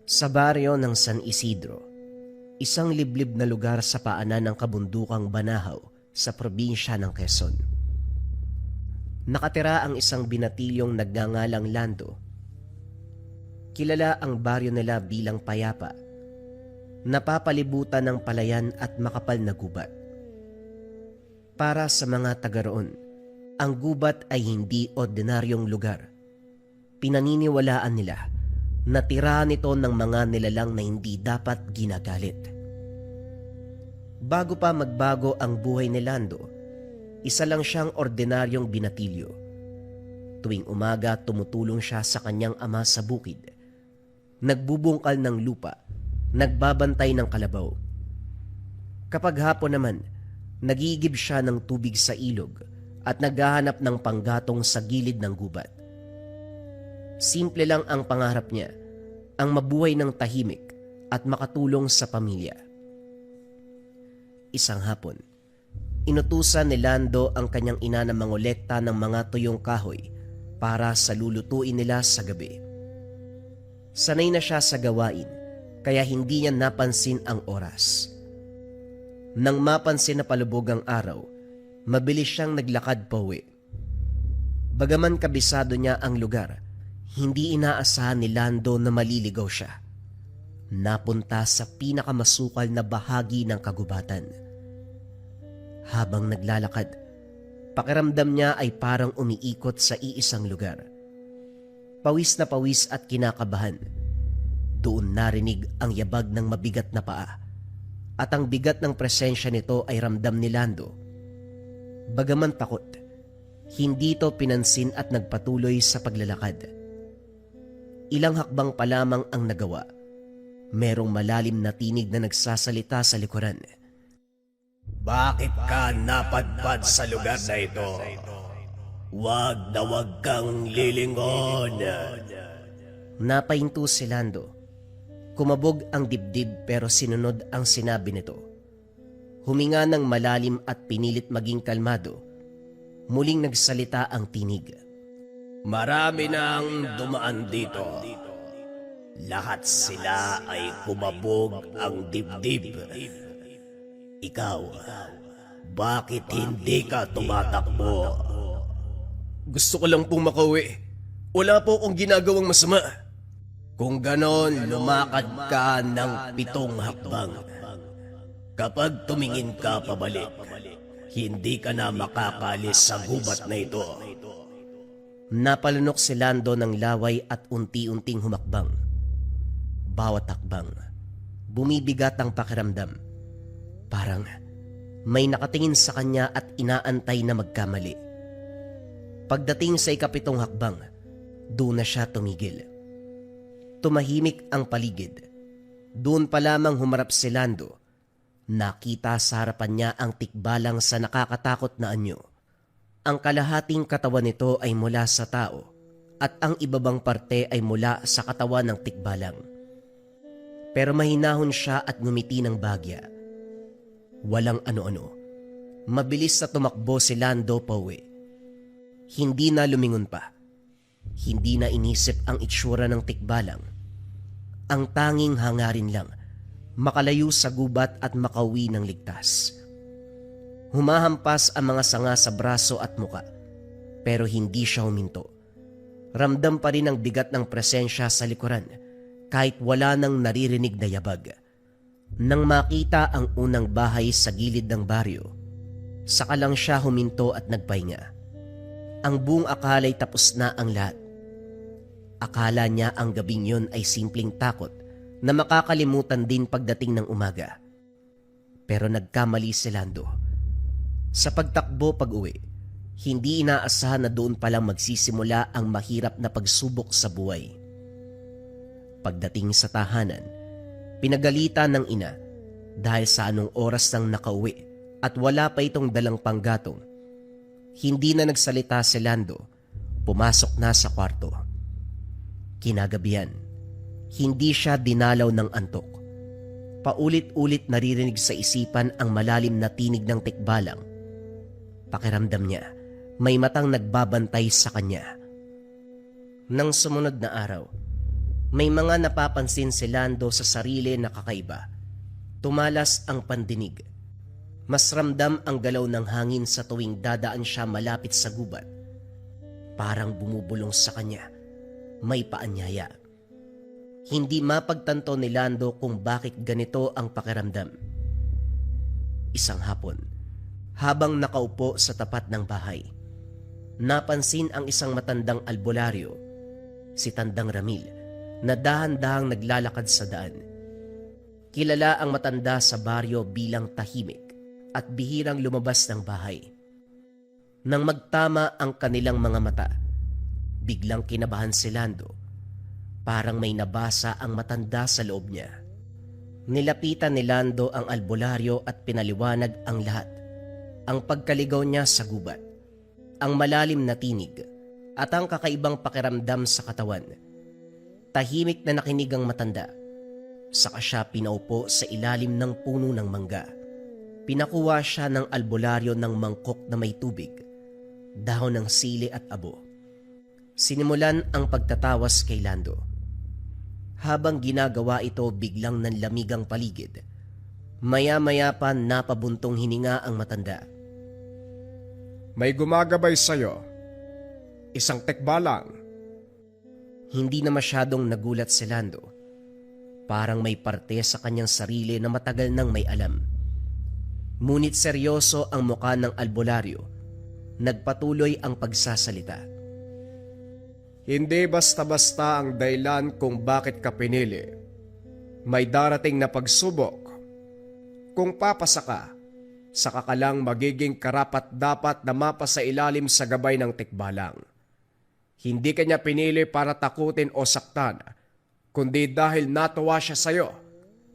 Sa baryo ng San Isidro, isang liblib na lugar sa paanan ng kabundukang Banahaw sa probinsya ng Quezon. Nakatira ang isang binatilyong nagngangalang Lando. Kilala ang baryo nila bilang payapa, napapalibutan ng palayan at makapal na gubat. Para sa mga taga roon, ang gubat ay hindi ordinaryong lugar. Pinaniniwalaan nila na tirahan nito ng mga nilalang na hindi dapat ginagalit. Bago pa magbago ang buhay ni Lando, isa lang siyang ordinaryong binatilyo. Tuwing umaga tumutulong siya sa kanyang ama sa bukid. Nagbubungkal ng lupa, nagbabantay ng kalabaw. Kapag hapon naman, nagigib siya ng tubig sa ilog at naghahanap ng panggatong sa gilid ng gubat. Simple lang ang pangarap niya, ang mabuhay ng tahimik at makatulong sa pamilya. Isang hapon, inutusan ni Lando ang kanyang ina na mangolekta ng mga tuyong kahoy para sa lulutuin nila sa gabi. Sanay na siya sa gawain, kaya hindi niya napansin ang oras. Nang mapansin na palubog ang araw, mabilis siyang naglakad pauwi. Bagaman kabisado niya ang lugar, hindi inaasahan ni Lando na maliligaw siya. Napunta sa pinakamasukal na bahagi ng kagubatan. Habang naglalakad, pakiramdam niya ay parang umiikot sa iisang lugar. Pawis na pawis at kinakabahan. Doon narinig ang yabag ng mabigat na paa, at ang bigat ng presensya nito ay ramdam ni Lando. Bagaman takot, hindi ito pinansin at nagpatuloy sa paglalakad. Ilang hakbang pa lamang ang nagawa. Merong malalim na tinig na nagsasalita sa likuran. Bakit ka napadpad sa lugar na ito? Huwag na huwag kang lilingon. Napahinto si Lando. Kumabog ang dibdib pero sinunod ang sinabi nito. Huminga ng malalim at pinilit maging kalmado. Muling nagsalita ang tinig. Marami nang dumaan dito. Lahat sila ay kumabog ang dibdib. Ikaw, bakit hindi ka tumatakbo? Gusto ko lang pong makauwi. Wala po akong ginagawang masama. Kung ganon, lumakad ka ng 7 hakbang. Kapag tumingin ka pabalik, hindi ka na makakalis sa gubat na ito. Napalunok si Lando ng laway at unti-unting humakbang. Bawat hakbang, bumibigat ang pakiramdam. Parang may nakatingin sa kanya at inaantay na magkamali. Pagdating sa ika-7 hakbang, doon na siya tumigil. Tumahimik ang paligid. Doon pa lamang humarap si Lando. Nakita sa harapan niya ang tikbalang sa nakakatakot na anyo. Ang kalahating katawan nito ay mula sa tao at ang ibabang parte ay mula sa katawan ng tikbalang. Pero mahinahon siya at ngumiti ng bagya. Walang ano-ano. Mabilis na tumakbo si Lando pauwi. Hindi na lumingon pa. Hindi na inisip ang itsura ng tikbalang. Ang tanging hangarin lang, makalayo sa gubat at makauwi ng ligtas. Humahampas ang mga sanga sa braso at muka, pero hindi siya huminto. Ramdam pa rin ang bigat ng presensya sa likuran, kahit wala nang naririnig na yabag. Nang makita ang unang bahay sa gilid ng baryo, saka lang siya huminto at nagpahinga. Ang buong akala'y tapos na ang lahat. Akala niya ang gabing yon ay simpleng takot na makakalimutan din pagdating ng umaga. Pero nagkamali si Lando. Sa pagtakbo pag-uwi, hindi inaasahan na doon palang magsisimula ang mahirap na pagsubok sa buhay. Pagdating sa tahanan, pinagalitan ng ina dahil sa anong oras nang nakauwi at wala pa itong dalang panggatong. Hindi na nagsalita si Lando, pumasok na sa kwarto. Kinagabihan, hindi siya dinalaw ng antok. Paulit-ulit naririnig sa isipan ang malalim na tinig ng tikbalang. Pakiramdam niya, may matang nagbabantay sa kanya. Nang sumunod na araw, May mga napapansin si Lando sa sarili na kakaiba. Tumalas ang pandinig. Mas ramdam ang galaw ng hangin sa tuwing dadaan siya malapit sa gubat. Parang bumubulong sa kanya. May paanyaya. Hindi mapagtanto ni Lando kung bakit ganito ang pakiramdam. Isang hapon, habang nakaupo sa tapat ng bahay, napansin ang isang matandang albularyo, si Tandang Ramil, na dahan-dahang naglalakad sa daan. Kilala ang matanda sa baryo bilang tahimik at bihirang lumabas ng bahay. Nang magtama ang kanilang mga mata, biglang kinabahan si Lando. Parang may nabasa ang matanda sa loob niya. Nilapitan ni Lando ang albularyo at pinaliwanag ang lahat. Ang pagkaligaw niya sa gubat, ang malalim na tinig, at ang kakaibang pakiramdam sa katawan. Tahimik na nakinig ang matanda. Saka siya pinaupo sa ilalim ng puno ng mangga. Pinakuha siya ng albularyo ng mangkok na may tubig, dahon ng sili at abo. Sinimulan ang pagtatawas kay Lando. Habang ginagawa ito, biglang nanlamig ang paligid. Maya-maya pa napabuntong hininga ang matanda. May gumagabay sa'yo. Isang tekbalang. Hindi na masyadong nagulat si Lando. Parang may parte sa kanyang sarili na matagal nang may alam. Ngunit seryoso ang mukha ng albularyo. Nagpatuloy ang pagsasalita. Hindi basta-basta ang dahilan kung bakit ka pinili. May darating na pagsubok. Kung papasa ka, saka ka lang magiging karapat-dapat na mapasa ilalim sa gabay ng tikbalang. Hindi kanya pinili para takutin o saktan, kundi dahil natuwa siya sa'yo.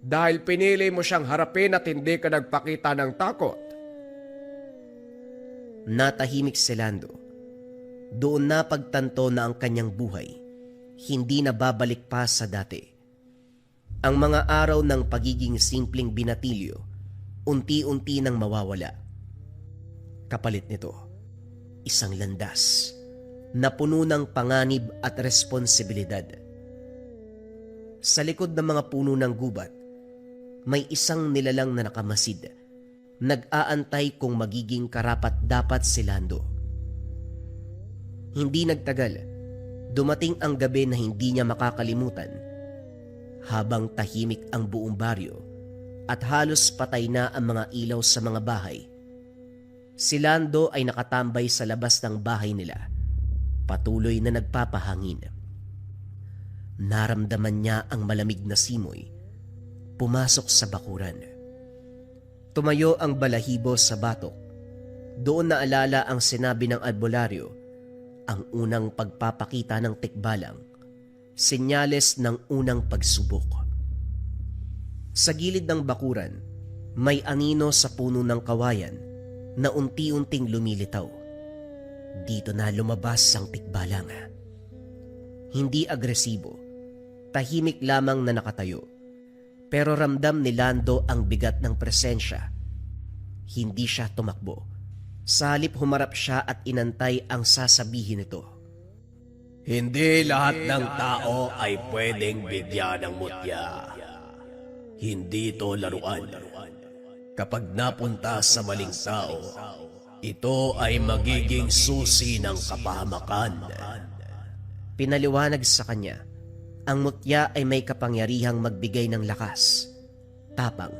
Dahil pinili mo siyang harapin at hindi ka nagpakita ng takot. Natahimik si Lando. Doon napagtanto na ang kanyang buhay hindi na babalik pa sa dati. Ang mga araw ng pagiging simpleng binatilyo unti-unti nang mawawala. Kapalit nito, isang landas na puno ng panganib at responsibilidad. Sa likod ng mga puno ng gubat, may isang nilalang na nakamasid, nag-aantay kung magiging karapat-dapat si Lando. Hindi nagtagal, dumating ang gabi na hindi niya makakalimutan. Habang tahimik ang buong baryo at halos patay na ang mga ilaw sa mga bahay, si Lando ay nakatambay sa labas ng bahay nila, patuloy na nagpapahangin. Naramdaman niya ang malamig na simoy, pumasok sa bakuran. Tumayo ang balahibo sa batok. Doon naalala ang sinabi ng albularyo, ang unang pagpapakita ng tikbalang, senyales ng unang pagsubok. Sa gilid ng bakuran, may anino sa puno ng kawayan na unti-unting lumilitaw. Dito na lumabas ang tikbalang. Hindi agresibo, tahimik lamang na nakatayo. Pero ramdam ni Lando ang bigat ng presensya. Hindi siya tumakbo. Sa halip humarap siya at inantay ang sasabihin nito. Hindi lahat ng tao ay pwedeng bigyan ng mutya. Hindi ito laruan. Kapag napunta sa maling tao, ito ay magiging susi ng kapahamakan. Pinaliwanag sa kanya, ang mutya ay may kapangyarihang magbigay ng lakas, tapang,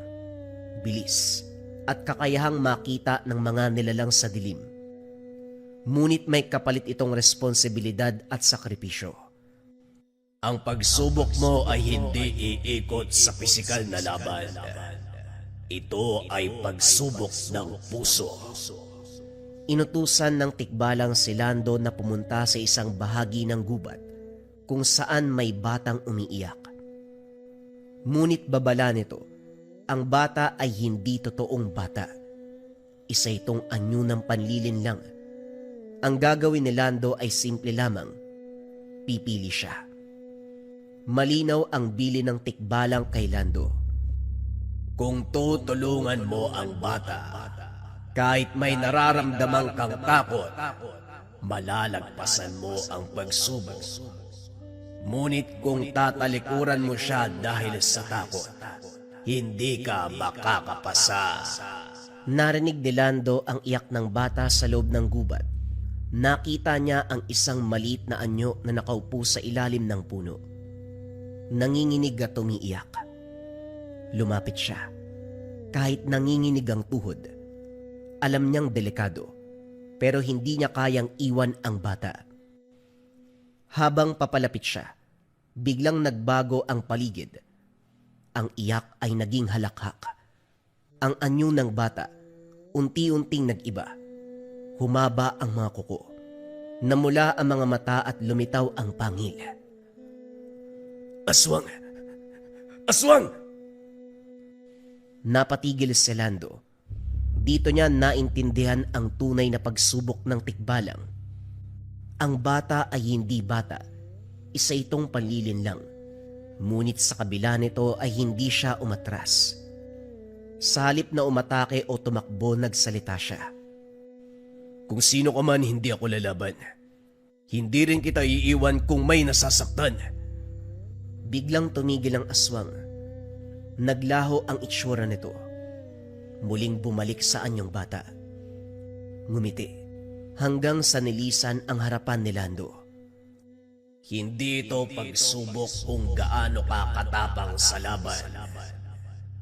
bilis, at kakayahang makita ng mga nilalang sa dilim. Ngunit may kapalit itong responsibilidad at sakripisyo. Ang pagsubok mo ay hindi iikot sa pisikal na laban. Ito ay pagsubok ng puso. Inutusan ng tikbalang si Lando na pumunta sa isang bahagi ng gubat kung saan may batang umiiyak. Ngunit babala nito, ang bata ay hindi totoong bata. Isa itong anyo ng panlilin lang. Ang gagawin ni Lando ay simple lamang. Pipili siya. Malinaw ang bili ng tikbalang kay Lando. Kung tutulungan mo ang bata, kahit may nararamdamang kang takot, malalagpasan mo ang pagsubok. Ngunit kung tatalikuran mo siya dahil sa takot, hindi ka makakapasa. Narinig ni Lando ang iyak ng bata sa loob ng gubat. Nakita niya ang isang maliit na anyo na nakaupo sa ilalim ng puno. Nanginginig at umiiyak. Lumapit siya. Kahit nanginginig ang tuhod, alam niyang delikado, pero hindi niya kayang iwan ang bata. Habang papalapit siya, biglang nagbago ang paligid. Ang iyak ay naging halakhak. Ang anyo ng bata, unti-unting nag-iba. Humaba ang mga kuko. Namula ang mga mata at lumitaw ang pangil. Aswang! Aswang! Napatigil si Lando. Dito niya naintindihan ang tunay na pagsubok ng tikbalang. Ang bata ay hindi bata. Isa itong panlilin lang. Ngunit sa kabila nito ay hindi siya umatras. Sa halip na umatake o tumakbo, nagsalita siya. Kung sino ka man, hindi ako lalaban. Hindi rin kita iiwan kung may nasasaktan. Biglang tumigil ang aswang. Naglaho ang itsura nito. Muling bumalik sa anyong bata. Ngumiti hanggang sa nilisan ang harapan ni Lando. Hindi ito pagsubok kung gaano ka katapang sa laban.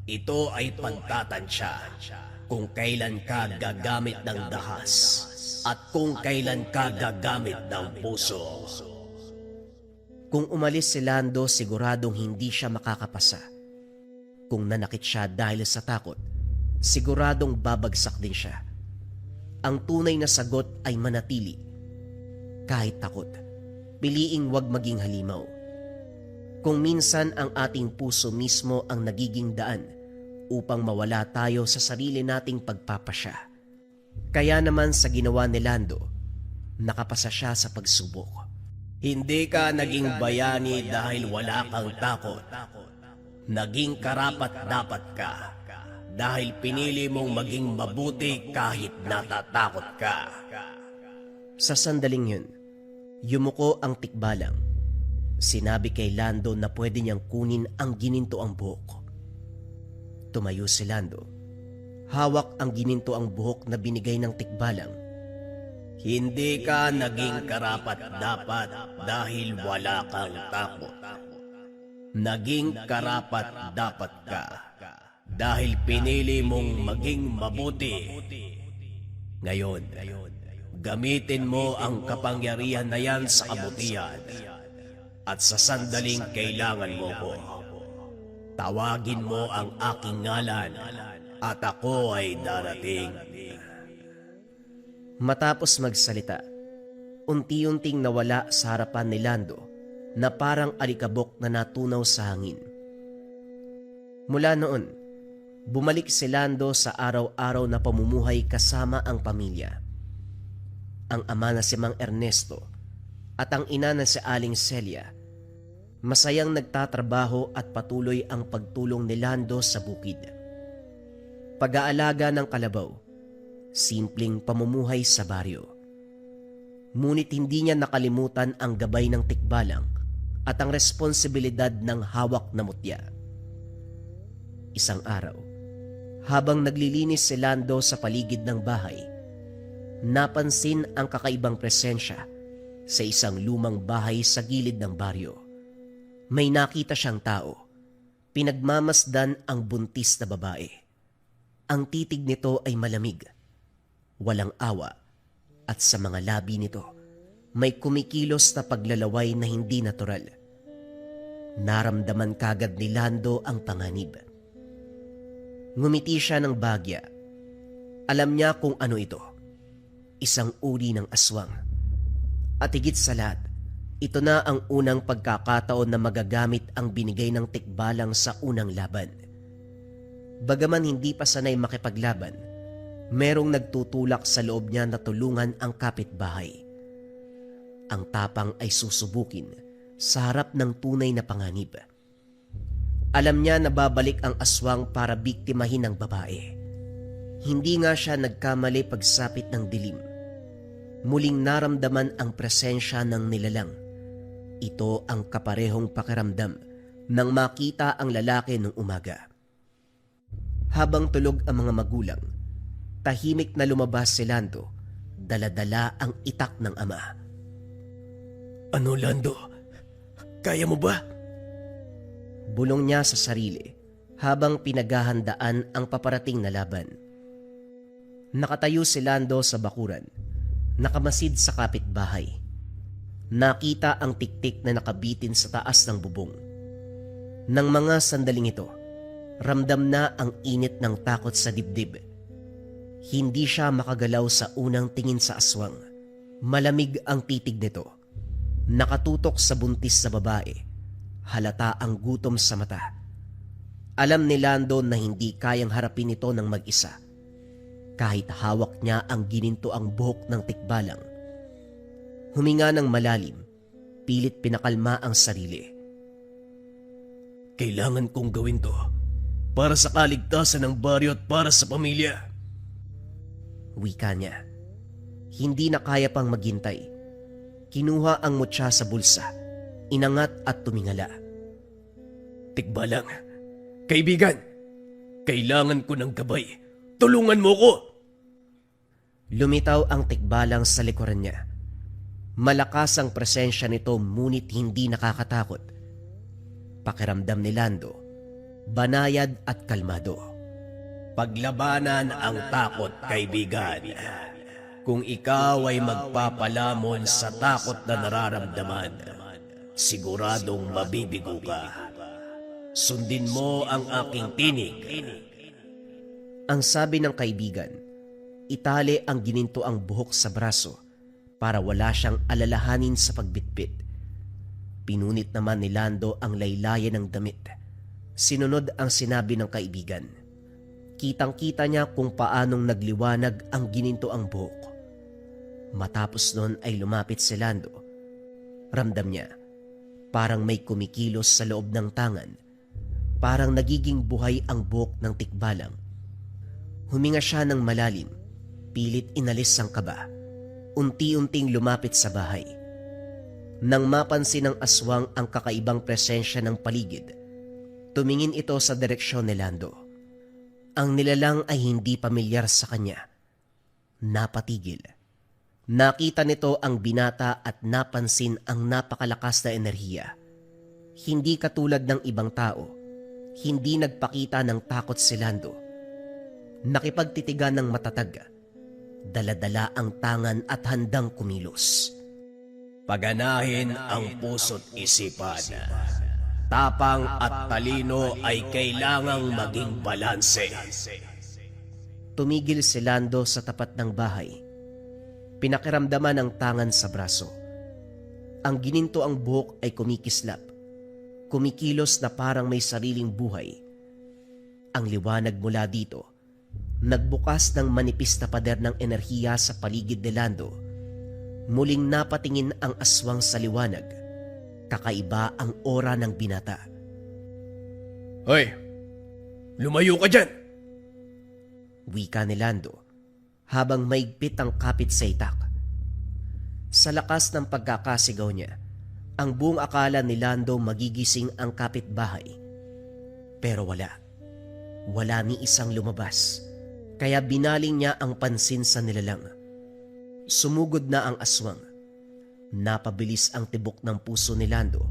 Ito ay pagtatansya kung kailan ka gagamit ng dahas at kung kailan ka gagamit ng puso. Kung umalis si Lando, siguradong hindi siya makakapasa. Kung nanakit siya dahil sa takot, siguradong babagsak din siya. Ang tunay na sagot ay manatili. Kahit takot, piliing wag maging halimaw. Kung minsan ang ating puso mismo ang nagiging daan upang mawala tayo sa sarili nating pagpapasya. Kaya naman sa ginawa ni Lando, nakapasa siya sa pagsubok. Hindi ka naging bayani dahil wala kang takot. Naging karapat-dapat ka dahil pinili mong maging mabuti kahit natatakot ka. Sa sandaling yun, yumuko ang tikbalang. Sinabi kay Lando na pwede niyang kunin ang ginintoang buhok. Tumayo si Lando. Hawak ang ginintoang buhok na binigay ng tikbalang. Hindi ka naging karapat-dapat dahil wala kang takot. Naging karapat-dapat ka dahil pinili mong maging mabuti. Ngayon, gamitin mo ang kapangyarihan na yan sa kabutihan at sa sandaling kailangan mo ko. Tawagin mo ang aking ngalan at ako ay darating. Matapos magsalita, unti-unting nawala sa harapan ni Lando na parang alikabok na natunaw sa hangin. Mula noon, bumalik si Lando sa araw-araw na pamumuhay kasama ang pamilya. Ang ama na si Mang Ernesto at ang ina na si Aling Celia, masayang nagtatrabaho at patuloy ang pagtulong ni Lando sa bukid. Pag-aalaga ng kalabaw, simpleng pamumuhay sa baryo. Ngunit hindi niya nakalimutan ang gabay ng tikbalang at ang responsibilidad ng hawak na mutya. Isang araw, habang naglilinis si Lando sa paligid ng bahay, napansin ang kakaibang presensya sa isang lumang bahay sa gilid ng baryo. May nakita siyang tao. Pinagmamasdan ang buntis na babae. Ang titig nito ay malamig, walang awa, at sa mga labi nito may kumikilos na paglalaway na hindi natural. Naramdaman kagad ni Lando ang panganib. Ngumiti siya ng bagya. Alam niya kung ano ito. Isang uri ng aswang. At higit sa lahat, ito na ang unang pagkakataon na magagamit ang binigay ng tikbalang sa unang laban. Bagaman hindi pa sanay makipaglaban, merong nagtutulak sa loob niya na tulungan ang kapitbahay. Ang tapang ay susubukin sa harap ng tunay na panganib. Alam niya na babalik ang aswang para biktimahin ang babae. Hindi nga siya nagkamali pagsapit ng dilim. Muling naramdaman ang presensya ng nilalang. Ito ang kaparehong pakiramdam nang makita ang lalaki nung umaga. Habang tulog ang mga magulang, tahimik na lumabas si Lando, dala-dala ang itak ng ama. Ano, Lando? Kaya mo ba? Bulong niya sa sarili habang pinaghahandaan ang paparating na laban. Nakatayo si Lando sa bakuran, nakamasid sa kapitbahay. Nakita ang tiktik na nakabitin sa taas ng bubong. Nang mga sandaling ito, ramdam na ang init ng takot sa dibdib. Hindi siya makagalaw sa unang tingin sa aswang. Malamig ang titig nito. Nakatutok sa buntis sa babae. Halata ang gutom sa mata. Alam ni Lando na hindi kayang harapin ito ng mag-isa. Kahit hawak niya ang gininto ang buhok ng tikbalang. Huminga ng malalim, pilit pinakalma ang sarili. Kailangan kong gawin to para sa kaligtasan ng baryo at para sa pamilya. Wika niya. Hindi na kaya pang maghintay. Kinuha ang mutya sa bulsa, inangat at tumingala. Tikbalang, kaibigan, kailangan ko ng gabay. Tulungan mo ko! Lumitaw ang tikbalang sa likuran niya. Malakas ang presensya nito ngunit hindi nakakatakot. Pakiramdam ni Lando, banayad at kalmado. Paglabanan ang takot, kaibigan. Kung ikaw ay magpapalamon sa takot na nararamdaman, siguradong mabibigo ka. Sundin mo ang aking tinig. Ang sabi ng kaibigan, itali ang gininto ang buhok sa braso para wala siyang alalahanin sa pagbitbit. Pinunit naman ni Lando ang laylayan ng damit. Sinunod ang sinabi ng kaibigan. Kitang-kita niya kung paanong nagliwanag ang gininto ang buhok. Matapos nun ay lumapit si Lando. Ramdam niya, parang may kumikilos sa loob ng tangan. Parang nagiging buhay ang buhok ng tikbalang. Huminga siya ng malalim, pilit inalis ang kaba. Unti-unting lumapit sa bahay. Nang mapansin ng aswang ang kakaibang presensya ng paligid, tumingin ito sa direksyon ni Lando. Ang nilalang ay hindi pamilyar sa kanya. Napatigil. Nakita nito ang binata at napansin ang napakalakas na enerhiya. Hindi katulad ng ibang tao, hindi nagpakita ng takot si Lando. Nakipagtitigan ng matatag. Dala-dala ang tangan at handang kumilos. Paganahin ang puso't isipan. Tapang at talino ay kailangang maging balanse. Tumigil si Lando sa tapat ng bahay. Pinakiramdaman ang tangan sa braso. Ang gininto ang buhok ay kumikislap. Kumikilos na parang may sariling buhay. Ang liwanag mula dito, nagbukas ng manipis na pader ng enerhiya sa paligid ni Lando. Muling napatingin ang aswang sa liwanag. Kakaiba ang aura ng binata. Hoy, lumayo ka dyan! Wika ni Lando habang maigpit ang kapit sa itak. Sa lakas ng pagkakasigaw niya, ang buong akala ni Lando magigising ang kapitbahay. Pero wala. Wala ni isang lumabas. Kaya binaling niya ang pansin sa nilalang. Sumugod na ang aswang. Napabilis ang tibok ng puso ni Lando,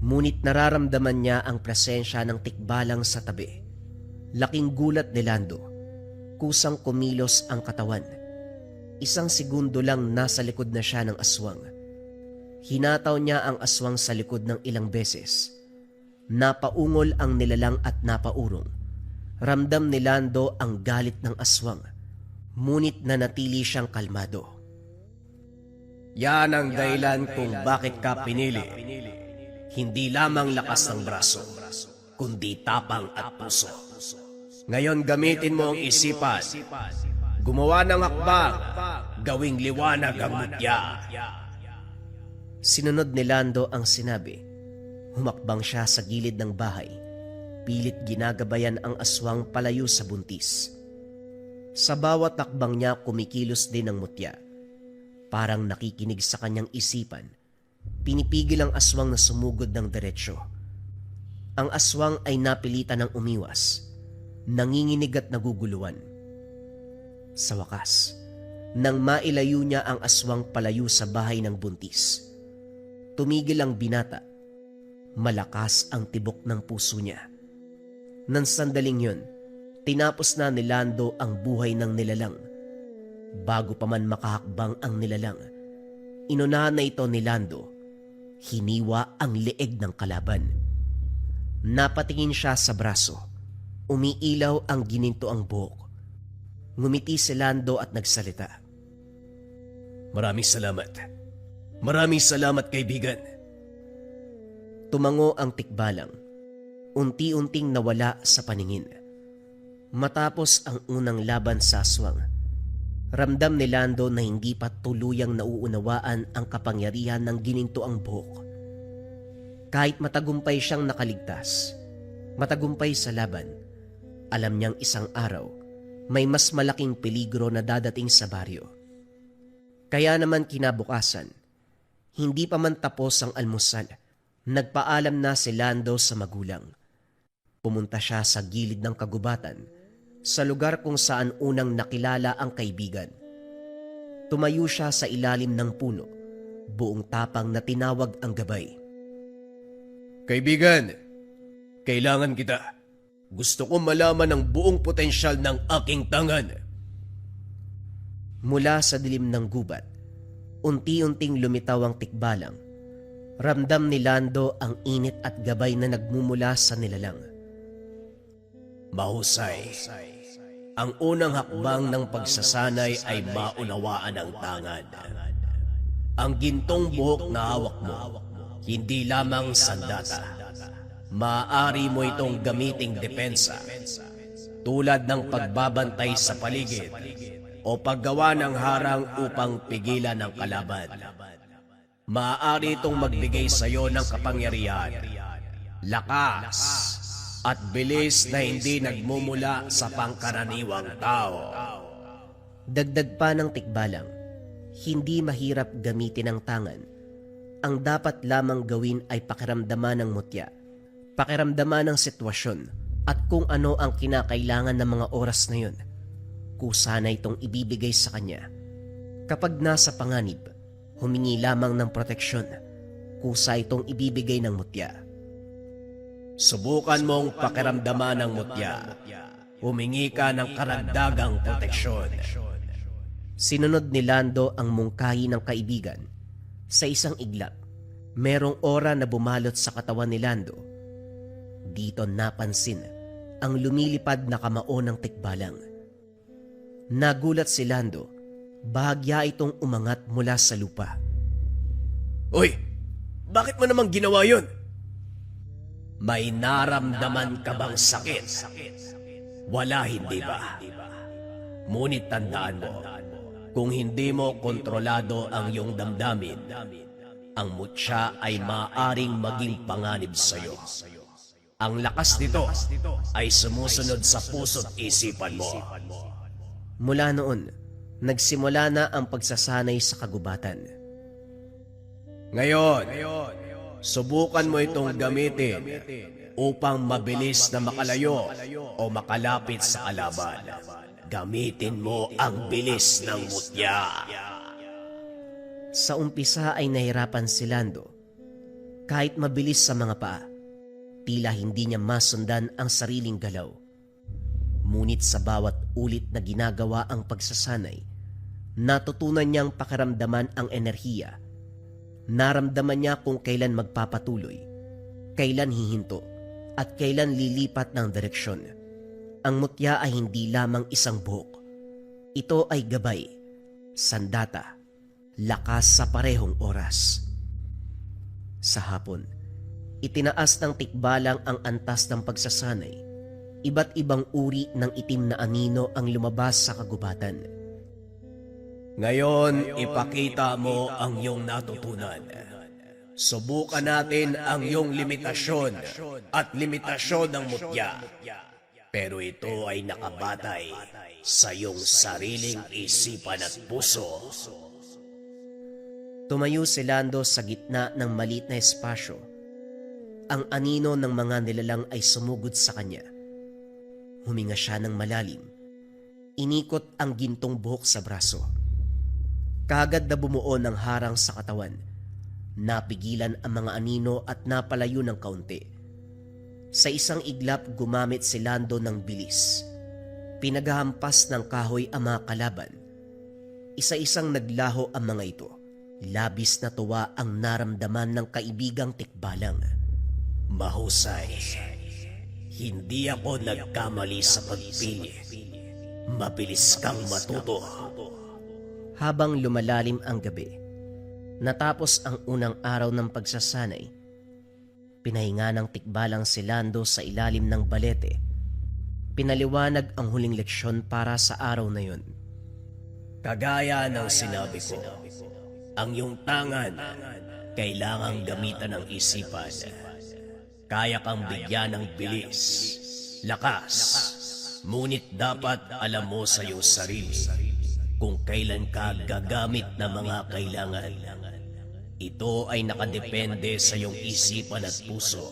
ngunit nararamdaman niya ang presensya ng tikbalang sa tabi. Laking gulat ni Lando. Kusang kumilos ang katawan. Isang segundo lang nasa likod na siya ng aswang. Hinataw niya ang aswang sa likod ng ilang beses. Napaungol ang nilalang at napaurong. Ramdam ni Lando ang galit ng aswang, ngunit nanatili siyang kalmado. Yan ang dahilan kung bakit ka pinili. Hindi lamang lakas ng braso, kundi tapang at puso. Ngayon gamitin mo ang isipan. Gumawa ng hakbang, gawing liwanag ang mutya. Sinunod ni Lando ang sinabi. Humakbang siya sa gilid ng bahay. Pilit ginagabayan ang aswang palayo sa buntis. Sa bawat takbang niya kumikilos din ang mutya. Parang nakikinig sa kanyang isipan. Pinipigil ang aswang na sumugod ng diretsyo. Ang aswang ay napilitan ng umiwas, nanginginig at naguguluhan. Sa wakas, nang mailayo niya ang aswang palayo sa bahay ng buntis, tumigil ang binata. Malakas ang tibok ng puso niya. Nang sandaling yun, tinapos na ni Lando ang buhay ng nilalang. Bago pa man makahakbang ang nilalang, inunahan na ito ni Lando. Hiniwa ang leeg ng kalaban. Napatingin siya sa braso. Umiilaw ang gininto ang buhok. Ngumiti si Lando at nagsalita. Maraming salamat. Maraming salamat, kaibigan. Tumango ang tikbalang. Unti-unting nawala sa paningin. Matapos ang unang laban sa aswang, ramdam ni Lando na hindi pa tuluyang nauunawaan ang kapangyarihan ng gininto ang buhok. Kahit matagumpay siyang nakaligtas, matagumpay sa laban, alam niyang isang araw may mas malaking peligro na dadating sa baryo. Kaya naman kinabukasan, hindi pa man tapos ang almusal, nagpaalam na si Lando sa magulang. Pumunta siya sa gilid ng kagubatan, sa lugar kung saan unang nakilala ang kaibigan. Tumayo siya sa ilalim ng puno, buong tapang na tinawag ang gabay. Kaibigan, kailangan kita. Gusto ko malaman ang buong potensyal ng aking tangan. Mula sa dilim ng gubat, unti-unting lumitaw ang tikbalang. Ramdam ni Lando ang init at gabay na nagmumula sa nilalang. Mahusay. Ang unang hakbang ng pagsasanay ay maunawaan ang tangan. Ang gintong buhok na hawak mo, hindi lamang sandata. Maaari mo itong gamiting depensa, tulad ng pagbabantay sa paligid o paggawa ng harang upang pigilan ang kalaban. Maaari itong magbigay sa iyo ng kapangyarihan, lakas, at bilis na hindi nagmumula sa pangkaraniwang tao. Dagdag pa ng tikbalang, hindi mahirap gamitin ang tangan. Ang dapat lamang gawin ay pakiramdaman ng mutya, pakiramdaman ng sitwasyon at kung ano ang kinakailangan ng mga oras na yun. Kusa na itong ibibigay sa kanya. Kapag nasa panganib, humingi lamang ng proteksyon. Kusa itong ibibigay ng mutya. Subukan mong pakiramdaman ng mutya. Humingi ka ng karagdagang proteksyon. Sinunod ni Lando ang mungkahi ng kaibigan. Sa isang iglap, merong aura na bumalot sa katawan ni Lando. Dito napansin ang lumilipad na kamao ng tikbalang. Nagulat si Lando, bahagya itong umangat mula sa lupa. Uy, bakit mo namang ginawa yun? May naramdaman ka bang sakit? Wala, hindi ba? Ngunit tandaan mo, kung hindi mo kontrolado ang iyong damdamin, ang mutya ay maaring maging panganib sa iyo. Ang lakas nito ay sumusunod sa puso't isipan mo. Mula noon, nagsimula na ang pagsasanay sa kagubatan. Ngayon, subukan mo itong gamitin upang mabilis na makalayo o makalapit sa kalaban. Gamitin mo ang bilis ng mutya. Sa umpisa ay nahirapan si Lando. Kahit mabilis sa mga paa, tila hindi niya masundan ang sariling galaw. Ngunit sa bawat ulit na ginagawa ang pagsasanay, natutunan niyang pakiramdaman ang enerhiya. Naramdaman niya kung kailan magpapatuloy, kailan hihinto, at kailan lilipat ng direksyon. Ang mutya ay hindi lamang isang buhok. Ito ay gabay, sandata, lakas sa parehong oras. Sa hapon, itinaas ng tikbalang ang antas ng pagsasanay. Iba't ibang uri ng itim na anino ang lumabas sa kagubatan. Ngayon, ipakita mo ang iyong natutunan. Subukan natin ang iyong limitasyon at limitasyon ng mutya. Pero ito ay nakabatay sa iyong sariling isipan at puso. Tumayo si Lando sa gitna ng maliit na espasyo. Ang anino ng mga nilalang ay sumugod sa kanya. Huminga siya ng malalim. Inikot ang gintong buhok sa braso. Kaagad na bumuo ng harang sa katawan. Napigilan ang mga anino at napalayo ng kaunti. Sa isang iglap gumamit si Lando ng bilis. Pinaghahampas ng kahoy ang mga kalaban. Isa-isang naglaho ang mga ito. Labis na tuwa ang naramdaman ng kaibigang tikbalang. Mahusay. Hindi ako nagkamali sa pagpili. Mabilis kang matuto. Habang lumalalim ang gabi, natapos ang unang araw ng pagsasanay, pinahinga ng tikbalang si Lando sa ilalim ng balete. Pinaliwanag ang huling leksyon para sa araw na yun. Kagaya ng sinabi ko, ang iyong tangan kailangang gamitan ng isipan. Kaya kang bigyan ng bilis, lakas, ngunit dapat alam mo sa iyong sarili kung kailan ka gagamit ng mga kailangan. Ito ay nakadepende sa iyong isipan at puso.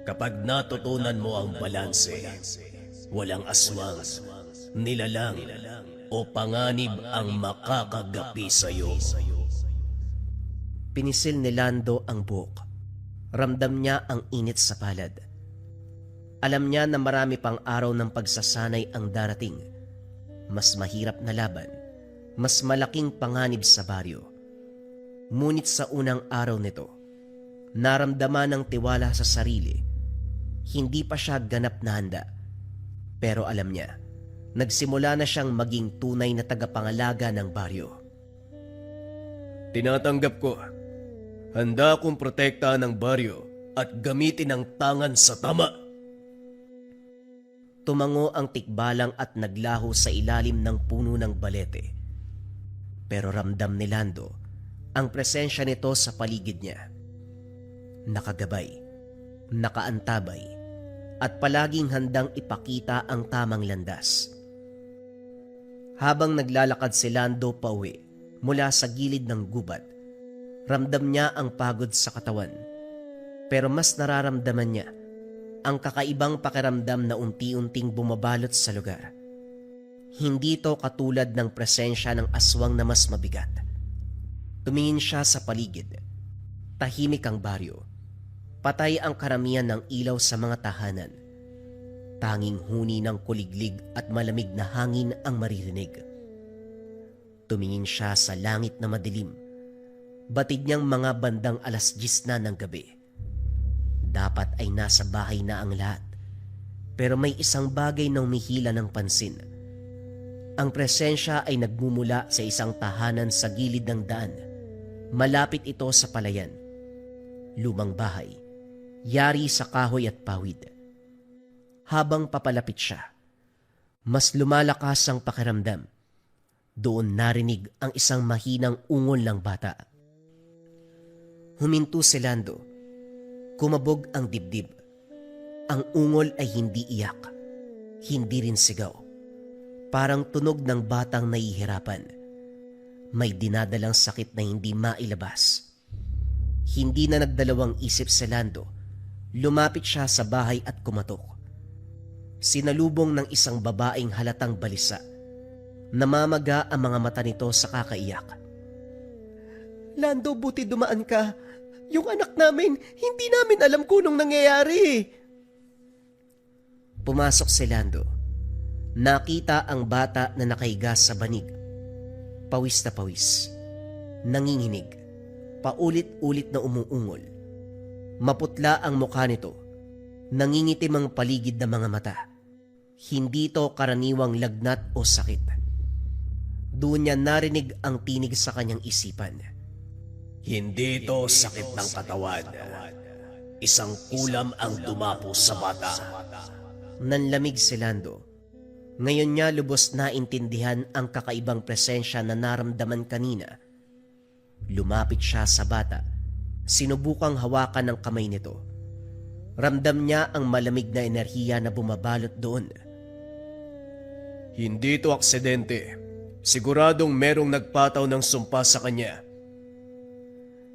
Kapag natutunan mo ang balanse, walang aswang, nilalang, o panganib ang makakagapi sa iyo. Pinisil ni Lando ang buhok. Ramdam niya ang init sa palad. Alam niya na marami pang araw ng pagsasanay ang darating. Mas mahirap na laban, mas malaking panganib sa baryo. Ngunit sa unang araw nito, naramdaman ng tiwala sa sarili. Hindi pa siya ganap na handa. Pero alam niya, nagsimula na siyang maging tunay na tagapangalaga ng baryo. Tinatanggap ko. Handa akong protektahan ng baryo at gamitin ang tangan sa tama. Tumango ang tikbalang at naglaho sa ilalim ng puno ng balete. Pero ramdam ni Lando ang presensya nito sa paligid niya. Nakagabay, nakaantabay, at palaging handang ipakita ang tamang landas. Habang naglalakad si Lando pauwi mula sa gilid ng gubat, ramdam niya ang pagod sa katawan. Pero mas nararamdaman niya ang kakaibang pakiramdam na unti-unting bumabalot sa lugar. Hindi ito katulad ng presensya ng aswang na mas mabigat. Tumingin siya sa paligid. Tahimik ang baryo. Patay ang karamihan ng ilaw sa mga tahanan. Tanging huni ng kuliglig at malamig na hangin ang maririnig. Tumingin siya sa langit na madilim. Batid niyang mga bandang 10:00 na ng gabi. Dapat ay nasa bahay na ang lahat. Pero may isang bagay na umihila ng pansin. Ang presensya ay nagmumula sa isang tahanan sa gilid ng daan. Malapit ito sa palayan. Lumang bahay, yari sa kahoy at pawid. Habang papalapit siya, mas lumalakas ang pakiramdam. Doon narinig ang isang mahinang ungol ng bata. Huminto si Lando. Kumabog ang dibdib. Ang ungol ay hindi iyak, hindi rin sigaw. Parang tunog ng batang nahihirapan. May dinadalang sakit na hindi mailabas. Hindi na nagdalawang isip si Lando. Lumapit siya sa bahay at kumatok. Sinalubong ng isang babaeng halatang balisa. Namamaga ang mga mata nito sa kakaiyak. Lando, buti dumaan ka. Yung anak namin, hindi namin alam kung anong nangyayari. Pumasok si Lando. Nakita ang bata na nakahiga sa banig. Pawis na pawis. Nanginginig. Paulit-ulit na umuungol. Maputla ang mukha nito. Nangingitim ang paligid ng mga mata. Hindi ito karaniwang lagnat o sakit. Doon niya narinig ang tinig sa kanyang isipan. Hindi ito sakit ng katawan. Isang kulam ang dumapo sa bata. Nanlamig si Lando. Ngayon niya lubos na intindihan ang kakaibang presensya na naramdaman kanina. Lumapit siya sa bata. Sinubukang hawakan ng kamay nito. Ramdam niya ang malamig na enerhiya na bumabalot doon. Hindi ito aksidente. Siguradong merong nagpataw ng sumpa sa kanya.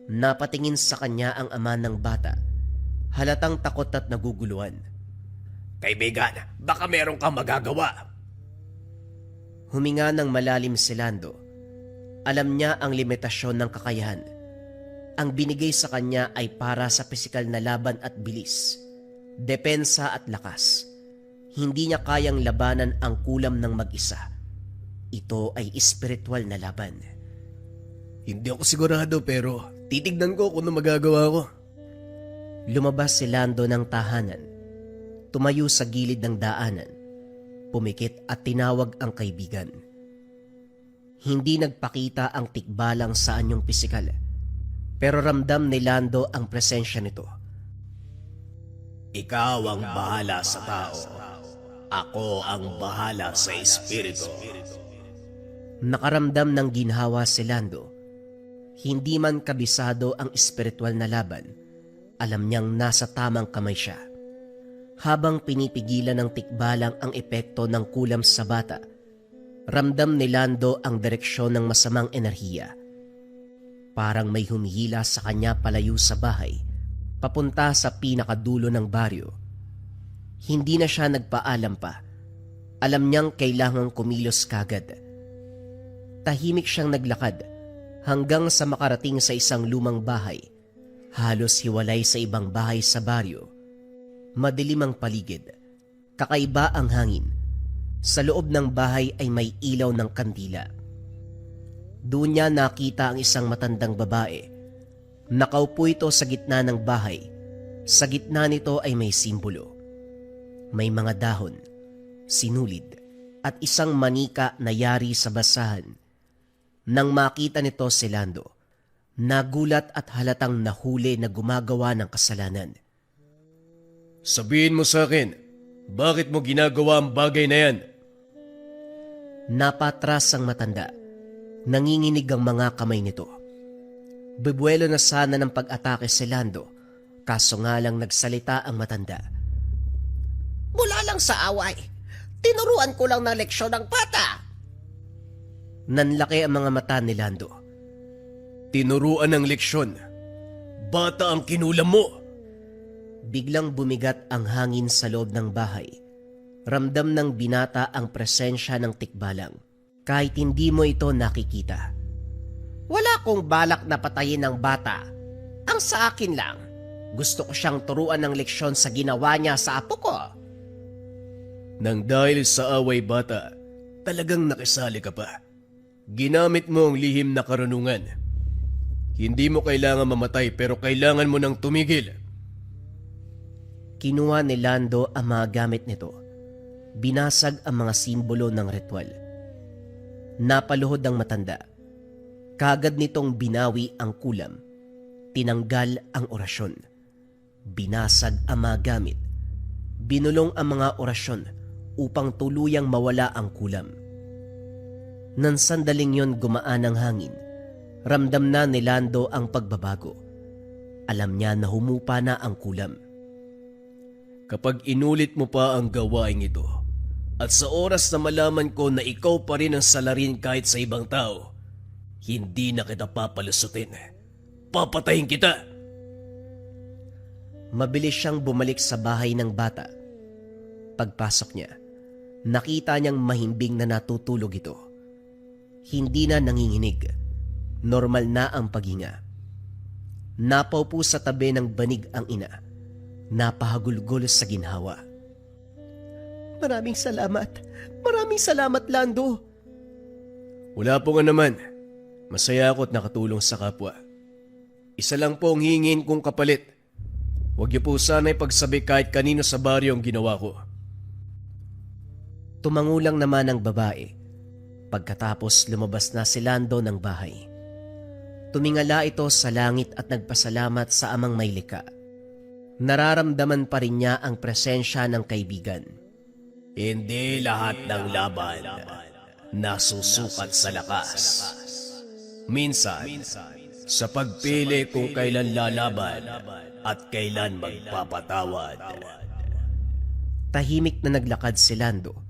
Napatingin sa kanya ang ama ng bata, halatang takot at naguguluhan. Kaibigan, baka meron kang magagawa. Huminga ng malalim si Lando. Alam niya ang limitasyon ng kakayahan. Ang binigay sa kanya ay para sa pisikal na laban at bilis, depensa at lakas. Hindi niya kayang labanan ang kulam ng mag-isa. Ito ay espiritual na laban. Hindi ako sigurado pero titignan ko kung ano magagawa ko. Lumabas si Lando ng tahanan. Tumayo sa gilid ng daanan. Pumikit at tinawag ang kaibigan. Hindi nagpakita ang tikbalang sa anyong pisikal, pero ramdam ni Lando ang presensya nito. Ikaw ang bahala sa tao. Ako ang bahala sa espiritu. Nakaramdam ng ginhawa si Lando. Hindi man kabisado ang espiritual na laban, alam niyang nasa tamang kamay siya. Habang pinipigilan ng tikbalang ang epekto ng kulam sa bata, ramdam ni Lando ang direksyon ng masamang enerhiya. Parang may humihila sa kanya palayo sa bahay, papunta sa pinakadulo ng baryo. Hindi na siya nagpaalam pa. Alam niyang kailangang kumilos kagad. Tahimik siyang naglakad hanggang sa makarating sa isang lumang bahay, halos hiwalay sa ibang bahay sa baryo. Madilim ang paligid, kakaiba ang hangin. Sa loob ng bahay ay may ilaw ng kandila. Doon niya nakita ang isang matandang babae. Nakaupo ito sa gitna ng bahay. Sa gitna nito ay may simbolo. May mga dahon, sinulid, at isang manika na yari sa basahan. Nang makita nito si Lando, nagulat at halatang nahuli na gumagawa ng kasalanan. Sabihin mo sa akin, bakit mo ginagawa ang bagay na yan? Napatras ang matanda. Nanginginig ang mga kamay nito. Bibuelo na sana ng pag-atake si Lando, kaso nga lang nagsalita ang matanda. Mula lang sa away. Tinuruan ko lang ng leksyon ng bata. Nanlaki ang mga mata ni Lando. Tinuruan ng leksyon. Bata ang kinulam mo. Biglang bumigat ang hangin sa loob ng bahay. Ramdam ng binata ang presensya ng tikbalang, kahit hindi mo ito nakikita. Wala kong balak na patayin ng bata. Ang sa akin lang, gusto ko siyang turuan ng leksyon sa ginawa niya sa apo ko. Nang dahil sa away bata, talagang nakisali ka pa. Ginamit mo ang lihim na karunungan. Hindi mo kailangan mamatay pero kailangan mo nang tumigil. Kinuha ni Lando ang mga gamit nito. Binasag ang mga simbolo ng ritual. Napaluhod ang matanda. Kagad nitong binawi ang kulam. Tinanggal ang orasyon. Binasag ang mga gamit. Binulong ang mga orasyon upang tuluyang mawala ang kulam. Nang sandaling yon gumaan ang hangin, ramdam na ni Lando ang pagbabago. Alam niya na humupa na ang kulam. Kapag inulit mo pa ang gawain ito, at sa oras na malaman ko na ikaw pa rin ang salarin kahit sa ibang tao, hindi na kita papalusutin. Papatayin kita! Mabilis siyang bumalik sa bahay ng bata. Pagpasok niya, nakita niyang mahimbing na natutulog ito. Hindi na nanginginig. Normal na ang paghinga. Napaupo sa tabi ng banig ang ina. Napahagulgol sa ginhawa. Maraming salamat. Maraming salamat, Lando. Wala po nga naman. Masaya ako at nakatulong sa kapwa. Isa lang po ang hingin kong kapalit. Huwag niyo po sana ipagsabi kahit kanino sa baryo ang ginawa ko. Tumangulang naman ang babae. Pagkatapos lumabas na si Lando ng bahay. Tumingala ito sa langit at nagpasalamat sa amang may likha. Nararamdaman pa rin niya ang presensya ng kaibigan. Hindi lahat ng laban nasusukat sa lakas. Minsan, sa pagpili kung kailan lalaban at kailan magpapatawad. Tahimik na naglakad si Lando.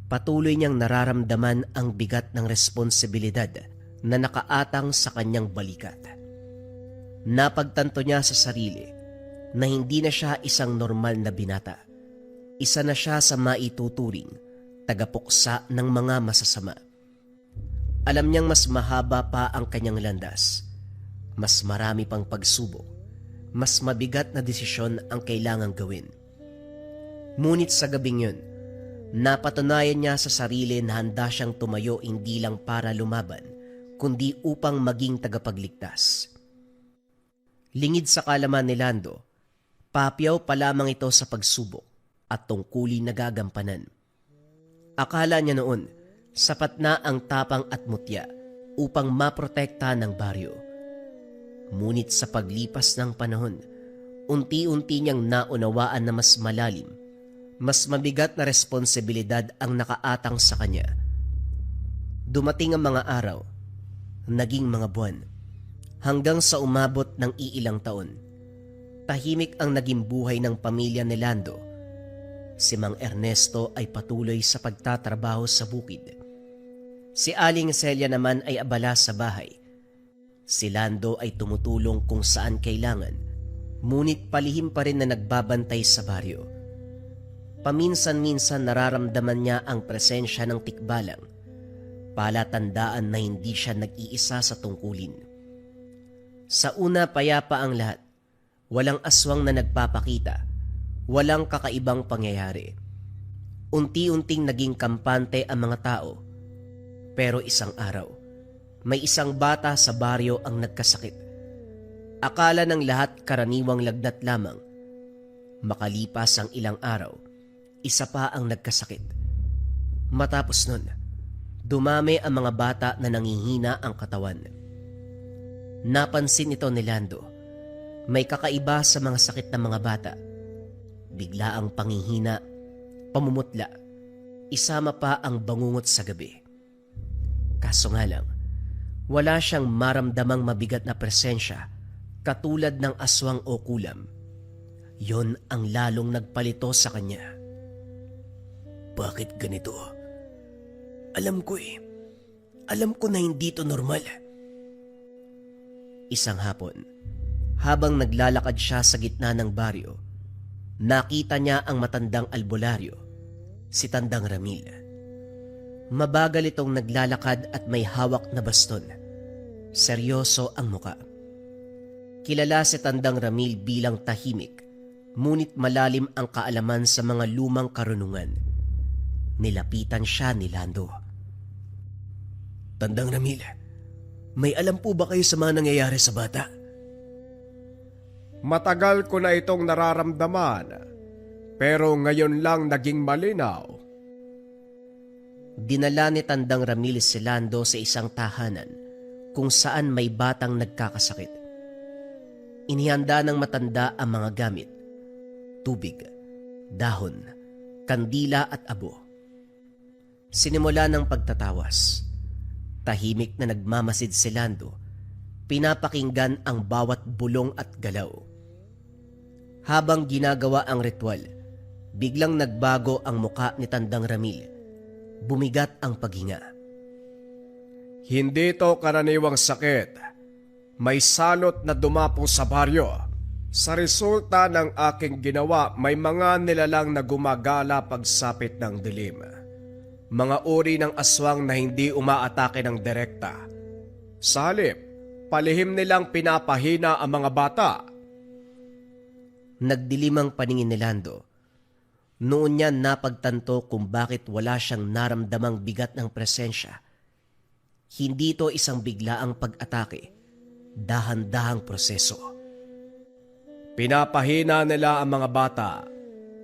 Patuloy niyang nararamdaman ang bigat ng responsibilidad na nakaatang sa kanyang balikat. Napagtanto niya sa sarili na hindi na siya isang normal na binata. Isa na siya sa maituturing tagapuksa ng mga masasama. Alam niyang mas mahaba pa ang kanyang landas. Mas marami pang pagsubok. Mas mabigat na desisyon ang kailangang gawin. Ngunit sa gabing yun, napatunayan niya sa sarili na handa siyang tumayo hindi lang para lumaban, kundi upang maging tagapagligtas. Lingid sa kalaman ni Lando, papyaw pa lamang ito sa pagsubok at tungkulin na gagampanan. Akala niya noon, sapat na ang tapang at mutya upang maprotekta ng baryo. Ngunit sa paglipas ng panahon, unti-unti niyang naunawaan na mas malalim, mas mabigat na responsibilidad ang nakaatang sa kanya. Dumating ang mga araw, naging mga buwan, hanggang sa umabot ng iilang taon. Tahimik ang naging buhay ng pamilya ni Lando. Si Mang Ernesto ay patuloy sa pagtatrabaho sa bukid. Si Aling Celia naman ay abala sa bahay. Si Lando ay tumutulong kung saan kailangan, ngunit palihim pa rin na nagbabantay sa baryo. Paminsan-minsan nararamdaman niya ang presensya ng tikbalang, palatandaan na hindi siya nag-iisa sa tungkulin. Sa una payapa ang lahat, walang aswang na nagpapakita, walang kakaibang pangyayari. Unti-unting naging kampante ang mga tao, pero isang araw, may isang bata sa baryo ang nagkasakit. Akala ng lahat karaniwang lagnat lamang. Makalipas ang ilang araw, isa pa ang nagkasakit. Matapos nun, dumami ang mga bata na nangihina ang katawan. Napansin ito ni Lando. May kakaiba sa mga sakit ng mga bata. Bigla ang panghihina, pamumutla, isama pa ang bangungot sa gabi. Kaso nga lang, wala siyang maramdamang mabigat na presensya katulad ng aswang o kulam. Yon ang lalong nagpalito sa kanya. Bakit ganito? Alam ko na hindi to normal. Isang hapon, habang naglalakad siya sa gitna ng baryo, nakita niya ang matandang albularyo, si Tandang Ramil. Mabagal itong naglalakad at may hawak na baston. Seryoso ang muka. Kilala si Tandang Ramil bilang tahimik, ngunit malalim ang kaalaman sa mga lumang karunungan. Nilapitan siya ni Lando. Tandang Ramil, may alam po ba kayo sa mga nangyayari sa bata? Matagal ko na itong nararamdaman, pero ngayon lang naging malinaw. Dinala ni Tandang Ramil si Lando sa isang tahanan kung saan may batang nagkakasakit. Inihanda ng matanda ang mga gamit, tubig, dahon, kandila at abo. Sinimula ng pagtatawas. Tahimik na nagmamasid si Lando, pinapakinggan ang bawat bulong at galaw. Habang ginagawa ang ritual, biglang nagbago ang muka ni Tandang Ramil. Bumigat ang paghinga. Hindi to karaniwang sakit. May salot na dumapo sa baryo. Sa resulta ng aking ginawa, may mga nilalang na gumagala pagsapit ng dilim. Mga uri ng aswang na hindi umaatake ng direkta. Sa halip, palihim nilang pinapahina ang mga bata. Nagdilim ang paningin ni Lando. Noon niya napagtanto kung bakit wala siyang naramdamang bigat ng presensya. Hindi ito isang biglaang pag-atake, dahan-dahang proseso. Pinapahina nila ang mga bata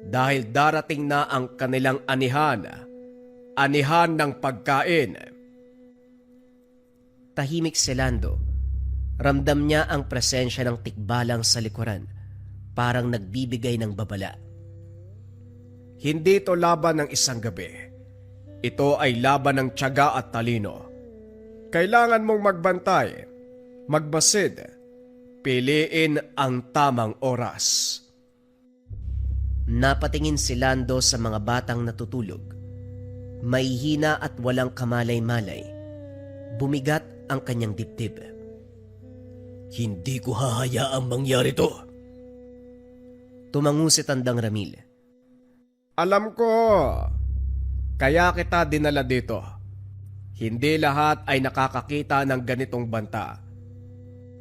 dahil darating na ang kanilang anihan ng pagkain. Tahimik si Lando. Ramdam niya ang presensya ng tikbalang sa likuran, parang nagbibigay ng babala. Hindi ito laban ng isang gabi. Ito ay laban ng tiyaga at talino. Kailangan mong magbantay, magbasid, piliin ang tamang oras. Napatingin si Lando sa mga batang natutulog. May hina at walang kamalay-malay. Bumigat ang kanyang dibdib. Hindi ko hahayaang mangyari to. Tumango si Tandang Ramil. Alam ko, kaya kita dinala dito. Hindi lahat ay nakakakita ng ganitong banta.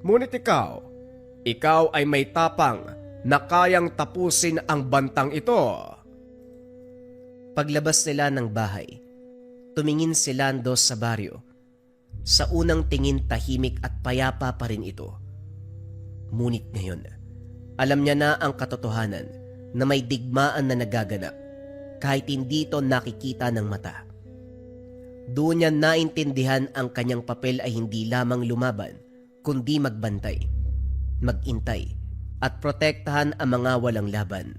Ngunit ikaw ay may tapang na kayang tapusin ang bantang ito. Paglabas nila ng bahay, tumingin si Lando sa baryo. Sa unang tingin tahimik at payapa pa rin ito. Ngunit ngayon, alam niya na ang katotohanan na may digmaan na nagaganap kahit hindi ito nakikita ng mata. Doon niya naintindihan ang kanyang papel ay hindi lamang lumaban, kundi magbantay, magintay, at protektahan ang mga walang laban.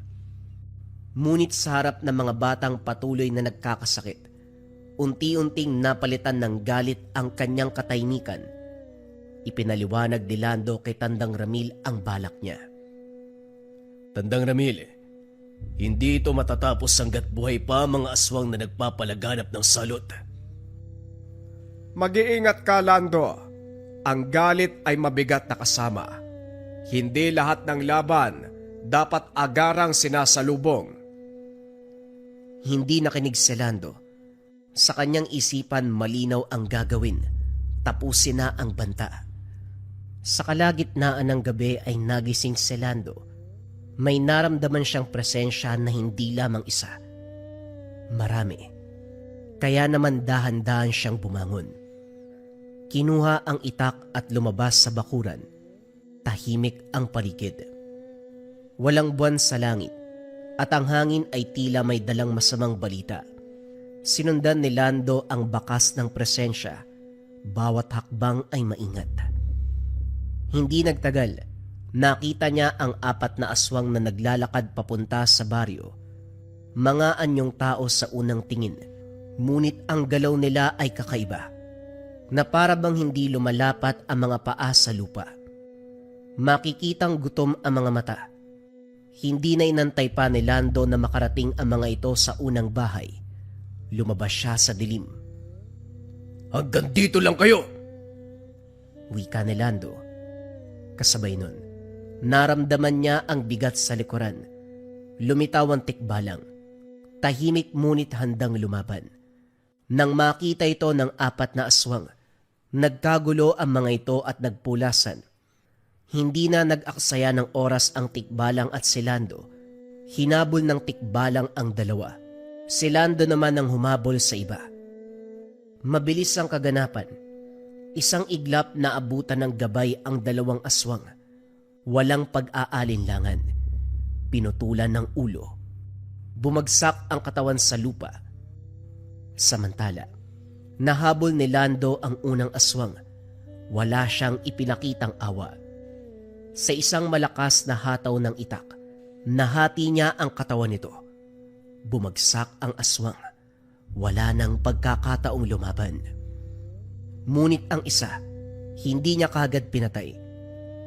Ngunit sa harap ng mga batang patuloy na nagkakasakit, unti-unting napalitan ng galit ang kanyang katahimikan. Ipinaliwanag ni Lando kay Tandang Ramil ang balak niya. Tandang Ramil, hindi ito matatapos hanggat buhay pa ang mga aswang na nagpapalaganap ng salot. Mag-iingat ka, Lando. Ang galit ay mabigat na kasama. Hindi lahat ng laban dapat agarang sinasalubong. Hindi nakinig si Lando. Sa kanyang isipan malinaw ang gagawin. Tapusin na ang banta. Sa kalagitnaan ng gabi ay nagising si Lando. May naramdaman siyang presensya na hindi lamang isa. Marami. Kaya naman dahan-dahan siyang bumangon. Kinuha ang itak at lumabas sa bakuran. Tahimik ang paligid. Walang buwan sa langit at ang hangin ay tila may dalang masamang balita. Sinundan ni Lando ang bakas ng presensya. Bawat hakbang ay maingat. Hindi nagtagal, nakita niya ang 4 na aswang na naglalakad papunta sa baryo. Mga anyong tao sa unang tingin, ngunit ang galaw nila ay kakaiba, na para bang hindi lumalapat ang mga paa sa lupa. Makikitang gutom ang mga mata. Hindi na inantay pa ni Lando na makarating ang mga ito sa unang bahay. Lumabas siya sa dilim. Hanggang dito lang kayo! Wika ni Lando. Kasabay nun, naramdaman niya ang bigat sa likuran. Lumitaw ang tikbalang. Tahimik ngunit handang lumaban. Nang makita ito ng 4 na aswang, nagkagulo ang mga ito at nagpulasan. Hindi na nag-aksaya ng oras ang tikbalang at si Lando. Hinabol ng tikbalang ang dalawa. Si Lando naman ang humabol sa iba. Mabilis ang kaganapan. Isang iglap na abutan ng gabay ang 2 aswang. Walang pag-aalinlangan. Pinutulan ng ulo. Bumagsak ang katawan sa lupa. Samantala, nahabol ni Lando ang unang aswang. Wala siyang ipinakitang awa. Sa isang malakas na hataw ng itak, nahati niya ang katawan nito. Bumagsak ang aswang. Wala nang pagkakataong lumaban. Ngunit ang isa, hindi niya kagad pinatay.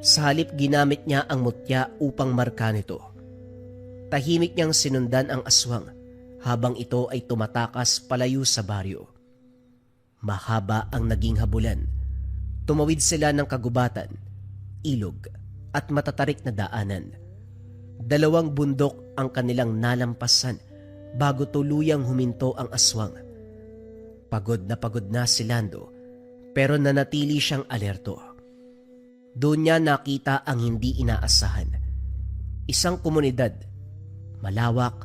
Sa halip ginamit niya ang mutya upang marka nito. Tahimik niyang sinundan ang aswang habang ito ay tumatakas palayo sa baryo. Mahaba ang naging habulan. Tumawid sila ng kagubatan, ilog at matatarik na daanan. 2 bundok ang kanilang nalampasan bago tuluyang huminto ang aswang. Pagod na si Lando pero nanatili siyang alerto. Doon niya nakita ang hindi inaasahan. Isang komunidad, malawak,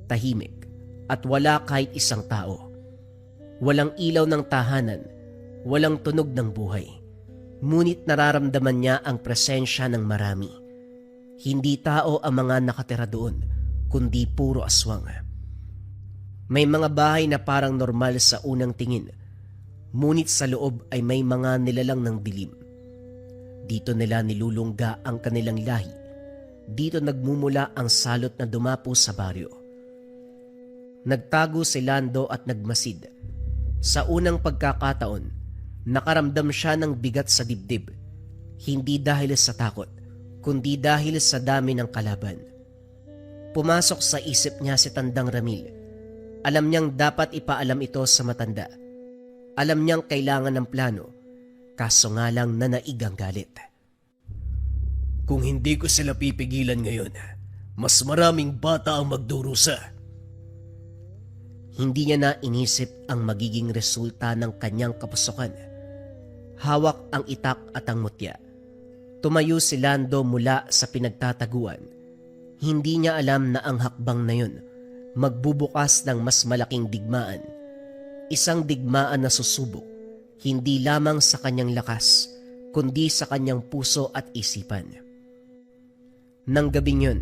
tahimik at wala kahit isang tao. Walang ilaw ng tahanan, walang tunog ng buhay. Ngunit nararamdaman niya ang presensya ng marami. Hindi tao ang mga nakatira doon, kundi puro aswang. May mga bahay na parang normal sa unang tingin, ngunit sa loob ay may mga nilalang ng dilim. Dito nila nilulungga ang kanilang lahi. Dito nagmumula ang salot na dumapo sa baryo. Nagtago si Lando at nagmasid. Sa unang pagkakataon, nakaramdam siya ng bigat sa dibdib. Hindi dahil sa takot, kundi dahil sa dami ng kalaban. Pumasok sa isip niya si Tandang Ramil. Alam niyang dapat ipaalam ito sa matanda. Alam niyang kailangan ng plano, kaso nga lang nanaig ang galit. Kung hindi ko sila pipigilan ngayon, mas maraming bata ang magdurusa. Hindi niya na inisip ang magiging resulta ng kanyang kapusukan. Hawak ang itak at ang mutya. Tumayo si Lando mula sa pinagtataguan. Hindi niya alam na ang hakbang na yun magbubukas ng mas malaking digmaan. Isang digmaan na susubok, hindi lamang sa kanyang lakas, kundi sa kanyang puso at isipan. Nang gabing yun,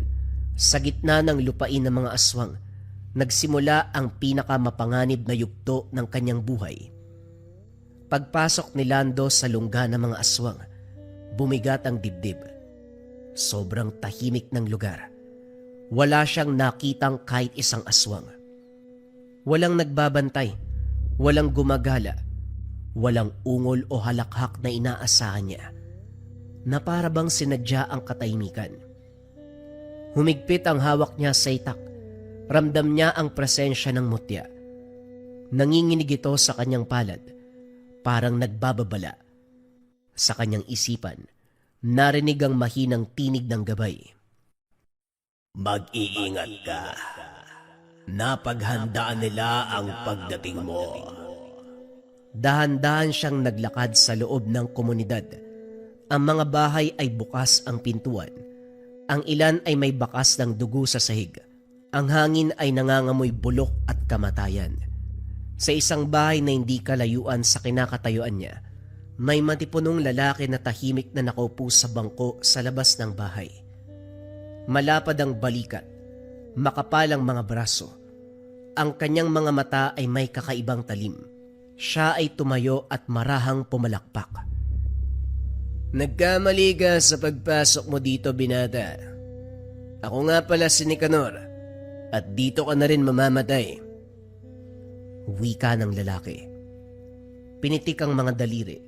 sa gitna ng lupain ng mga aswang, nagsimula ang pinakamapanganib na yugto ng kanyang buhay. Pagpasok ni Lando sa lungga ng mga aswang, bumigat ang dibdib. Sobrang tahimik ng lugar. Wala siyang nakitang kahit isang aswang. Walang nagbabantay, walang gumagala, walang ungol o halakhak na inaasahan niya, na para bang sinadya ang katahimikan. Humigpit ang hawak niya sa itak. Ramdam niya ang presensya ng mutya. Nanginginig ito sa kanyang palad, parang nagbababala. Sa kanyang isipan, narinig ang mahinang tinig ng gabay. Mag-iingat ka. Napaghandaan nila ang pagdating mo. Dahan-dahan siyang naglakad sa loob ng komunidad. Ang mga bahay ay bukas ang pintuan. Ang ilan ay may bakas ng dugo sa sahig. Ang hangin ay nangangamoy bulok at kamatayan. Sa isang bahay na hindi kalayuan sa kinakatayuan niya, may matipunong lalaki na tahimik na nakaupo sa bangko sa labas ng bahay. Malapad ang balikat, makapal ang mga braso. Ang kanyang mga mata ay may kakaibang talim. Siya ay tumayo at marahang pumalakpak. Nagkamali ka sa pagpasok mo dito, binata. Ako nga pala si Nicanor, at dito ka na rin mamamatay. Wika ng lalaki. Pinitik ang mga daliri.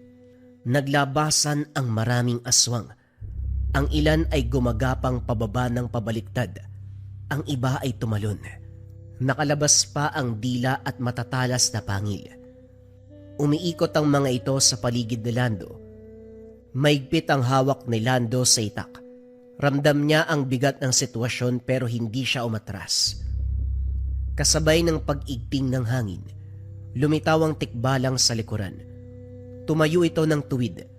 Naglabasan ang maraming aswang. Ang ilan ay gumagapang pababa ng pabaliktad. Ang iba ay tumalon. Nakalabas pa ang dila at matatalas na pangil. Umiikot ang mga ito sa paligid ni Lando. Maigpit ang hawak ni Lando sa itak. Ramdam niya ang bigat ng sitwasyon pero hindi siya umatras. Kasabay ng pag-igting ng hangin, lumitaw ang tikbalang sa likuran. Tumayo ito ng tuwid.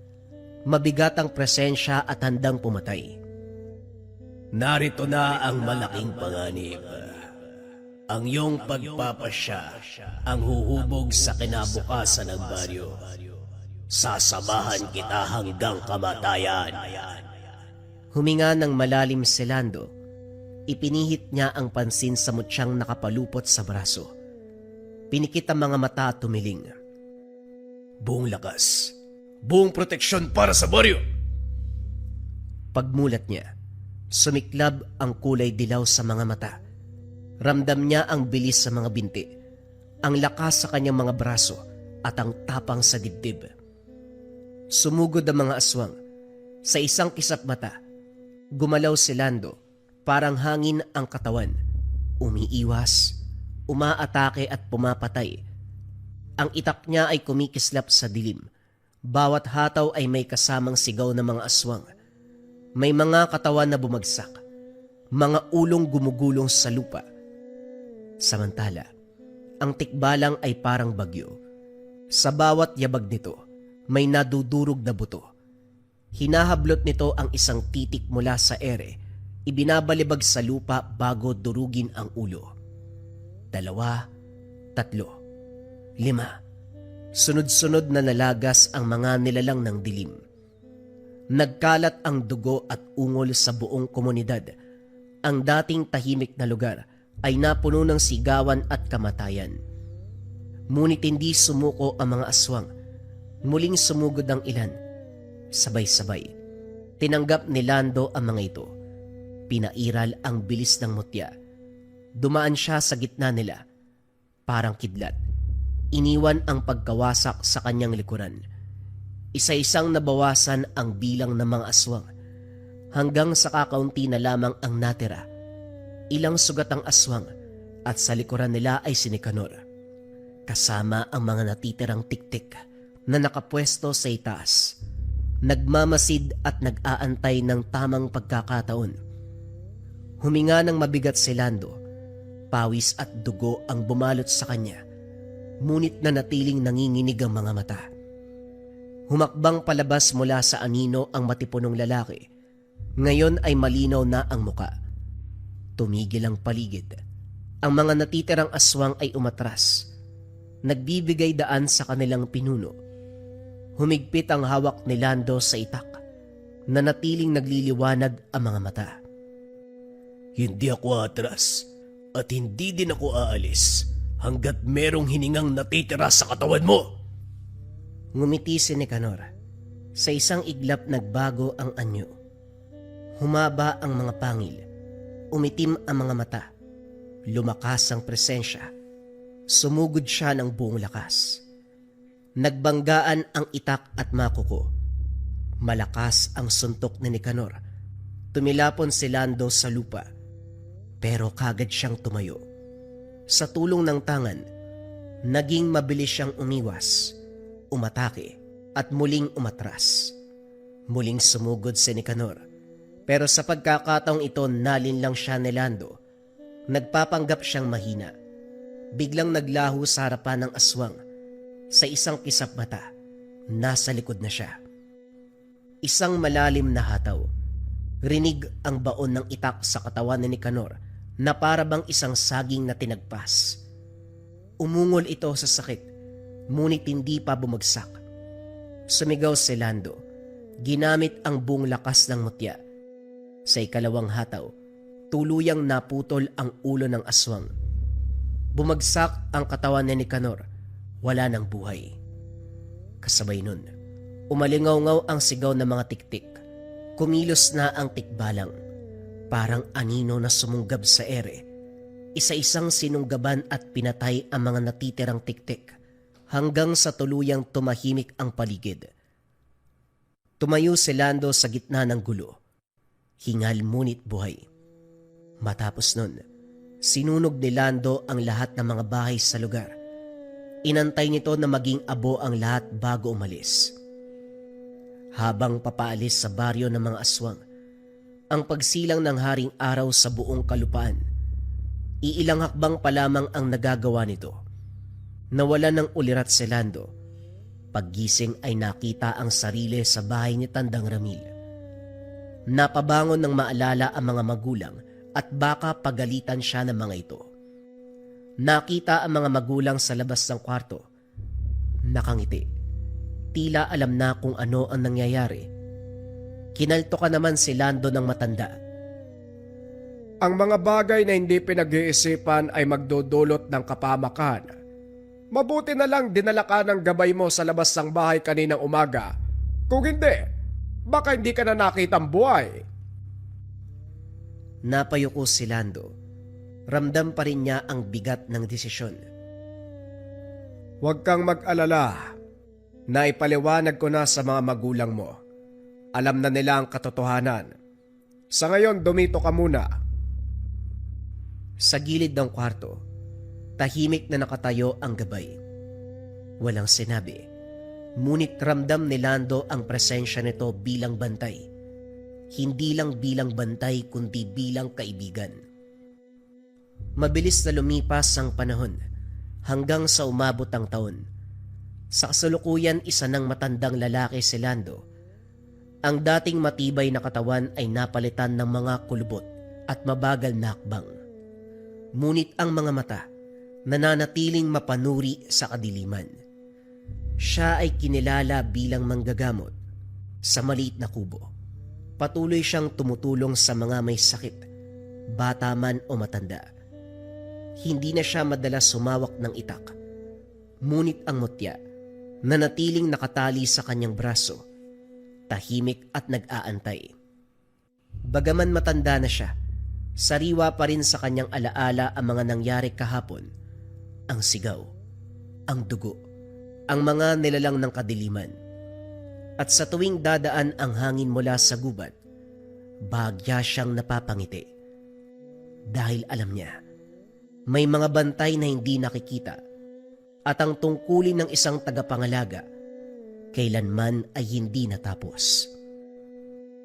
Mabigat ang presensya at handang pumatay. Narito na ang malaking panganib. Ang iyong pagpapasya ang huhubog sa kinabukasan ng baryo. Sasamahan kita hanggang kamatayan. Huminga ng malalim si Lando. Ipinihit niya ang pansin sa mutyang nakapalupot sa braso. Pinikit ang mga mata at tumiling. Buong lakas, buong proteksyon para sa baryo. Pagmulat niya, sumiklab ang kulay dilaw sa mga mata. Ramdam niya ang bilis sa mga binti, ang lakas sa kanyang mga braso at ang tapang sa dibdib. Sumugod ang mga aswang. Sa isang kisap mata, gumalaw si Lando, parang hangin ang katawan. Umiiwas, umaatake at pumapatay. Ang itak niya ay kumikislap sa dilim. Bawat hataw ay may kasamang sigaw ng mga aswang. May mga katawan na bumagsak, mga ulong gumugulong sa lupa. Samantala, ang tikbalang ay parang bagyo. Sa bawat yabag nito, may nadudurog na buto. Hinahablot nito ang isang titik mula sa ere, ibinabalibag sa lupa bago durugin ang ulo. 2, 3, 5. Sunod-sunod na nalagas ang mga nilalang ng dilim. Nagkalat ang dugo at ungol sa buong komunidad. Ang dating tahimik na lugar ay napuno ng sigawan at kamatayan. Ngunit hindi sumuko ang mga aswang. Muling sumugod ang ilan. Sabay-sabay, tinanggap ni Lando ang mga ito. Pinairal ang bilis ng mutya. Dumaan siya sa gitna nila. Parang kidlat. Iniwan ang pagkawasak sa kanyang likuran. Isa-isang nabawasan ang bilang ng mga aswang. Hanggang sa kakaunti na lamang ang natira. Ilang sugat ang aswang at sa likuran nila ay si Nicanor. Kasama ang mga natitirang tiktik na nakapwesto sa itaas. Nagmamasid at nag-aantay ng tamang pagkakataon. Huminga ng mabigat si Lando. Pawis at dugo ang bumalot sa kanya, ngunit nanatiling nanginginig ang mga mata. Humakbang palabas mula sa anino ang matipunong lalaki. Ngayon ay malinaw na ang muka. Tumigil ang paligid. Ang mga natitirang aswang ay umatras. Nagbibigay daan sa kanilang pinuno. Humigpit ang hawak ni Lando sa itak. Nanatiling nagliliwanag ang mga mata. Hindi ako atras at hindi din ako aalis hanggat merong hiningang natitira sa katawan mo. Ngumiti si Nicanor. Sa isang iglap nagbago ang anyo. Humaba ang mga pangil. Umitim ang mga mata. Lumakas ang presensya. Sumugod siya ng buong lakas. Nagbanggaan ang itak at makuko. Malakas ang suntok ni Nicanor. Tumilapon si Lando sa lupa. Pero kagad siyang tumayo. Sa tulong ng tangan, naging mabilis siyang umiwas, umatake at muling umatras. Muling sumugod si Nicanor. Pero sa pagkakataong ito nalinlang siya ni Lando. Nagpapanggap siyang mahina. Biglang naglaho sa harapan ng aswang. Sa isang kisap mata, nasa likod na siya. Isang malalim na hataw. Rinig ang baon ng itak sa katawan ni Nicanor na para bang isang saging na tinagpas. Umungol ito sa sakit, ngunit hindi pa bumagsak. Sumigaw si Lando. Ginamit ang buong lakas ng mutya. Sa ikalawang hataw, tuluyang naputol ang ulo ng aswang. Bumagsak ang katawan ni Nicanor. Wala ng buhay. Kasabay nun, umalingaw-ngaw ang sigaw ng mga tiktik. Kumilos na ang tikbalang. Parang anino na sumunggab sa ere. Isa-isang sinunggaban at pinatay ang mga natitirang tiktik hanggang sa tuluyang tumahimik ang paligid. Tumayo si Lando sa gitna ng gulo. Hingal ngunit buhay. Matapos nun, sinunog ni Lando ang lahat ng mga bahay sa lugar. Inantay nito na maging abo ang lahat bago umalis. Habang papaalis sa baryo ng mga aswang, ang pagsilang ng haring araw sa buong kalupaan, iilang hakbang pa lamang ang nagagawa nito. Nawala ng ulirat si Lando. Paggising ay nakita ang sarili sa bahay ni Tandang Ramil. Napabangon ng maalala ang mga magulang at baka pagalitan siya ng mga ito. Nakita ang mga magulang sa labas ng kwarto. Nakangiti. Tila alam na kung ano ang nangyayari. Kinalto ka naman si Lando ng matanda. Ang mga bagay na hindi pinag-iisipan ay magdudulot ng kapamakan. Mabuti na lang dinala ka ng gabay mo sa labas ng bahay kaninang umaga. Kung hindi, baka hindi ka na nakitang buhay. Napayuko si Lando. Ramdam pa rin niya ang bigat ng desisyon. Huwag kang mag-alala. Naipaliwanag ko na sa mga magulang mo. Alam na nila ang katotohanan. Sa ngayon, dumito ka muna. Sa gilid ng kwarto, tahimik na nakatayo ang gabay. Walang sinabi, ngunit ramdam ni Lando ang presensya nito bilang bantay. Hindi lang bilang bantay kundi bilang kaibigan. Mabilis na lumipas ang panahon hanggang sa umabot ang taon. Sa kasalukuyan isa ng matandang lalaki si Lando. Ang dating matibay na katawan ay napalitan ng mga kulubot at mabagal na hakbang. Ngunit ang mga mata nananatiling mapanuri sa kadiliman. Siya ay kinilala bilang manggagamot sa maliit na kubo. Patuloy siyang tumutulong sa mga may sakit, bata man o matanda. Hindi na siya madalas sumawak ng itak. Ngunit ang mutya nanatiling nakatali sa kanyang braso, tahimik at nag-aantay. Bagaman matanda na siya, sariwa pa rin sa kanyang alaala ang mga nangyari kahapon. Ang sigaw, ang dugo, ang mga nilalang ng kadiliman. At sa tuwing dadaan ang hangin mula sa gubat, bahagya siyang napapangiti. Dahil alam niya, may mga bantay na hindi nakikita at ang tungkulin ng isang tagapangalaga kailanman ay hindi natapos.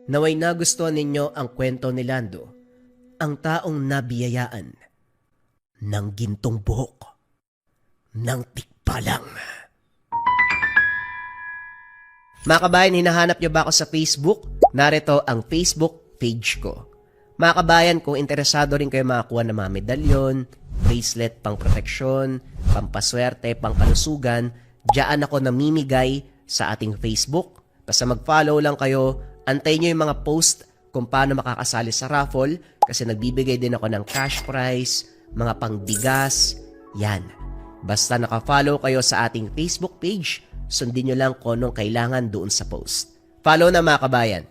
Naway nagustuhan ninyo ang kwento ni Lando, ang taong nabiyayaan ng gintong buhok ng tikbalang. Mga kabayan, hinahanap niyo ba ako sa Facebook? Narito ang Facebook page ko. Mga kabayan, kung interesado rin kayo makakuha ng mga medalyon, bracelet pang proteksyon, pampaswerte, pang kalusugan, diyan ako namimigay sa ating Facebook. Basta mag-follow lang kayo, antayin nyo yung mga post kung paano makakasali sa raffle kasi nagbibigay din ako ng cash prize, mga pangbigas, yan. Basta naka-follow kayo sa ating Facebook page, sundin nyo lang kung anong kailangan doon sa post. Follow na mga kabayan.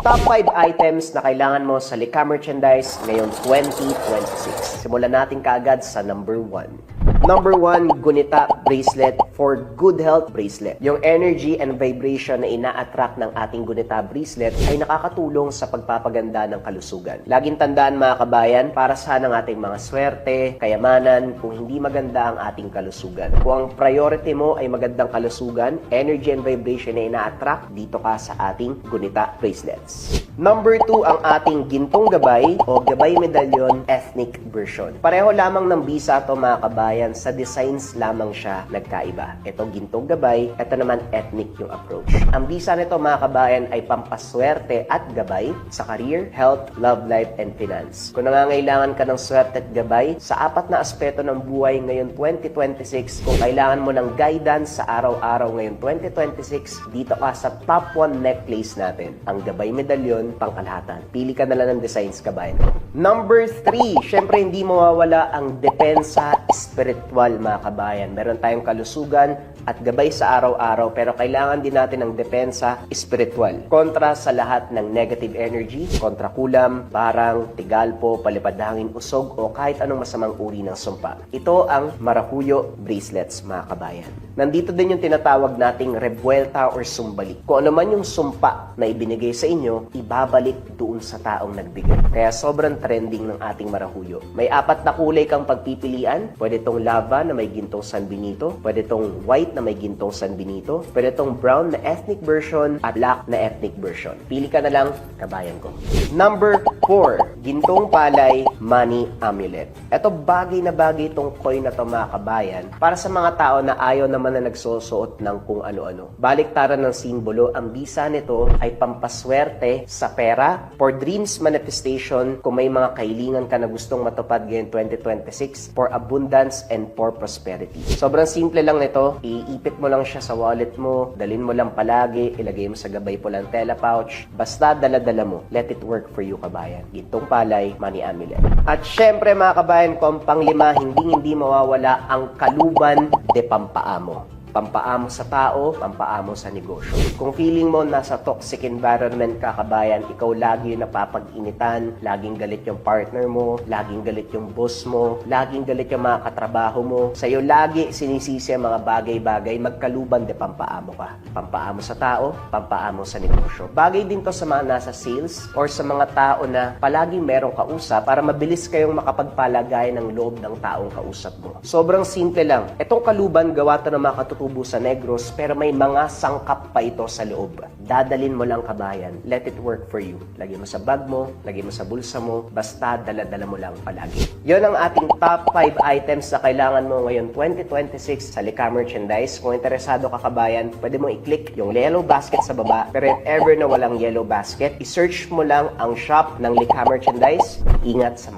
Top 5 items na kailangan mo sa Lika Merchandise ngayong 2026. Simulan natin kaagad sa number 1. Number 1, Gunita Bracelet for Good Health Bracelet. Yung energy and vibration na ina-attract ng ating Gunita Bracelet ay nakakatulong sa pagpapaganda ng kalusugan. Laging tandaan mga kabayan, para saan ang ating mga swerte, kayamanan, kung hindi maganda ang ating kalusugan. Kung ang priority mo ay magandang kalusugan, energy and vibration na ina-attract, dito ka sa ating Gunita Bracelets. Number 2, ang ating Gintong Gabay o Gabay Medallion Ethnic Version. Pareho lamang ng bisa to mga kabayan, sa designs lamang siya nagkaiba. Ito Gintong Gabay, ito naman ethnic yung approach. Ang bisa nito mga kabayan ay pampaswerte at gabay sa career, health, love life, and finance. Kung nangangailangan ka ng swerte at gabay sa 4 na aspeto ng buhay ngayon 2026, kung kailangan mo ng guidance sa araw-araw ngayon 2026, dito ka sa top 1 necklace natin, ang Gabay Medallion pangkalahatan. Pili ka na lang ng designs kabayan. Number 3, syempre hindi mawawala ang depensa spiritual mga kabayan. Meron tayong kalusugan at gabay sa araw-araw pero kailangan din natin ng depensa spiritual. Kontra sa lahat ng negative energy, kontra kulam, barang, tigalpo, palipad hangin, usog o kahit anong masamang uri ng sumpa. Ito ang Maracuyo Bracelets mga kabayan. Nandito din yung tinatawag nating rebuelta or sumbalik. Kung ano man yung sumpa na ibinigay sa inyo, ibabalik doon sa taong nagbigay. Kaya sobrang trending ng ating Maracuyo. May 4 na kulay kang pagpipilian. Pwede tong lava na may gintong San Benito, pwede tong white na may gintong San Benito, pwede tong brown na ethnic version at black na ethnic version. Pili ka na lang, kabayan ko. Number 4, Gintong Palay Money Amulet. Ito bagay na bagay itong coin na to mga kabayan para sa mga tao na ayaw naman na nagsusuot ng kung ano-ano. Baliktaran ng simbolo, ang bisa nito ay pampaswerte sa pera, for dreams manifestation, kung may mga kahilingan ka na gustong matupad ngayon 2026, for abundance and for prosperity. Sobrang simple lang nito, iipit mo lang siya sa wallet mo, dalhin mo lang palagi, ilagay mo sa gabay pulang tela pouch, basta dala-dala mo. Let it work for you kabayan. Gintong Palay Money Amulet. At syempre mga kabayan, kung pang-5, hindi mawawala ang Kaluban de Pampaamo. Pampaamo sa tao, pampaamo sa negosyo. Kung feeling mo nasa toxic environment ka kabayan, ikaw lagi yung napapag-initan, laging galit yung partner mo, laging galit yung boss mo, laging galit yung mga katrabaho mo, sa'yo lagi sinisisi ang mga bagay-bagay, magkaluban de pampaamo ka. Pampaamo sa tao, pampaamo sa negosyo. Bagay din to sa mga nasa sales or sa mga tao na palaging merong kausap para mabilis kayong makapagpalagay ng loob ng taong kausap mo. Sobrang simple lang. Itong kaluban, gawa to ng mga katutubo sa Negros, pero may mga sangkap pa ito sa loob. Dadalin mo lang kabayan. Let it work for you. Lagay mo sa bag mo, lagay mo sa bulsa mo, basta dala-dala mo lang palagi. Yon ang ating top 5 items na kailangan mo ngayon 2026 sa Lika Merchandise. Kung interesado ka kabayan, pwede mo i-click yung yellow basket sa baba. Pero if ever na walang yellow basket, i-search mo lang ang shop ng Lika Merchandise. Ingat sa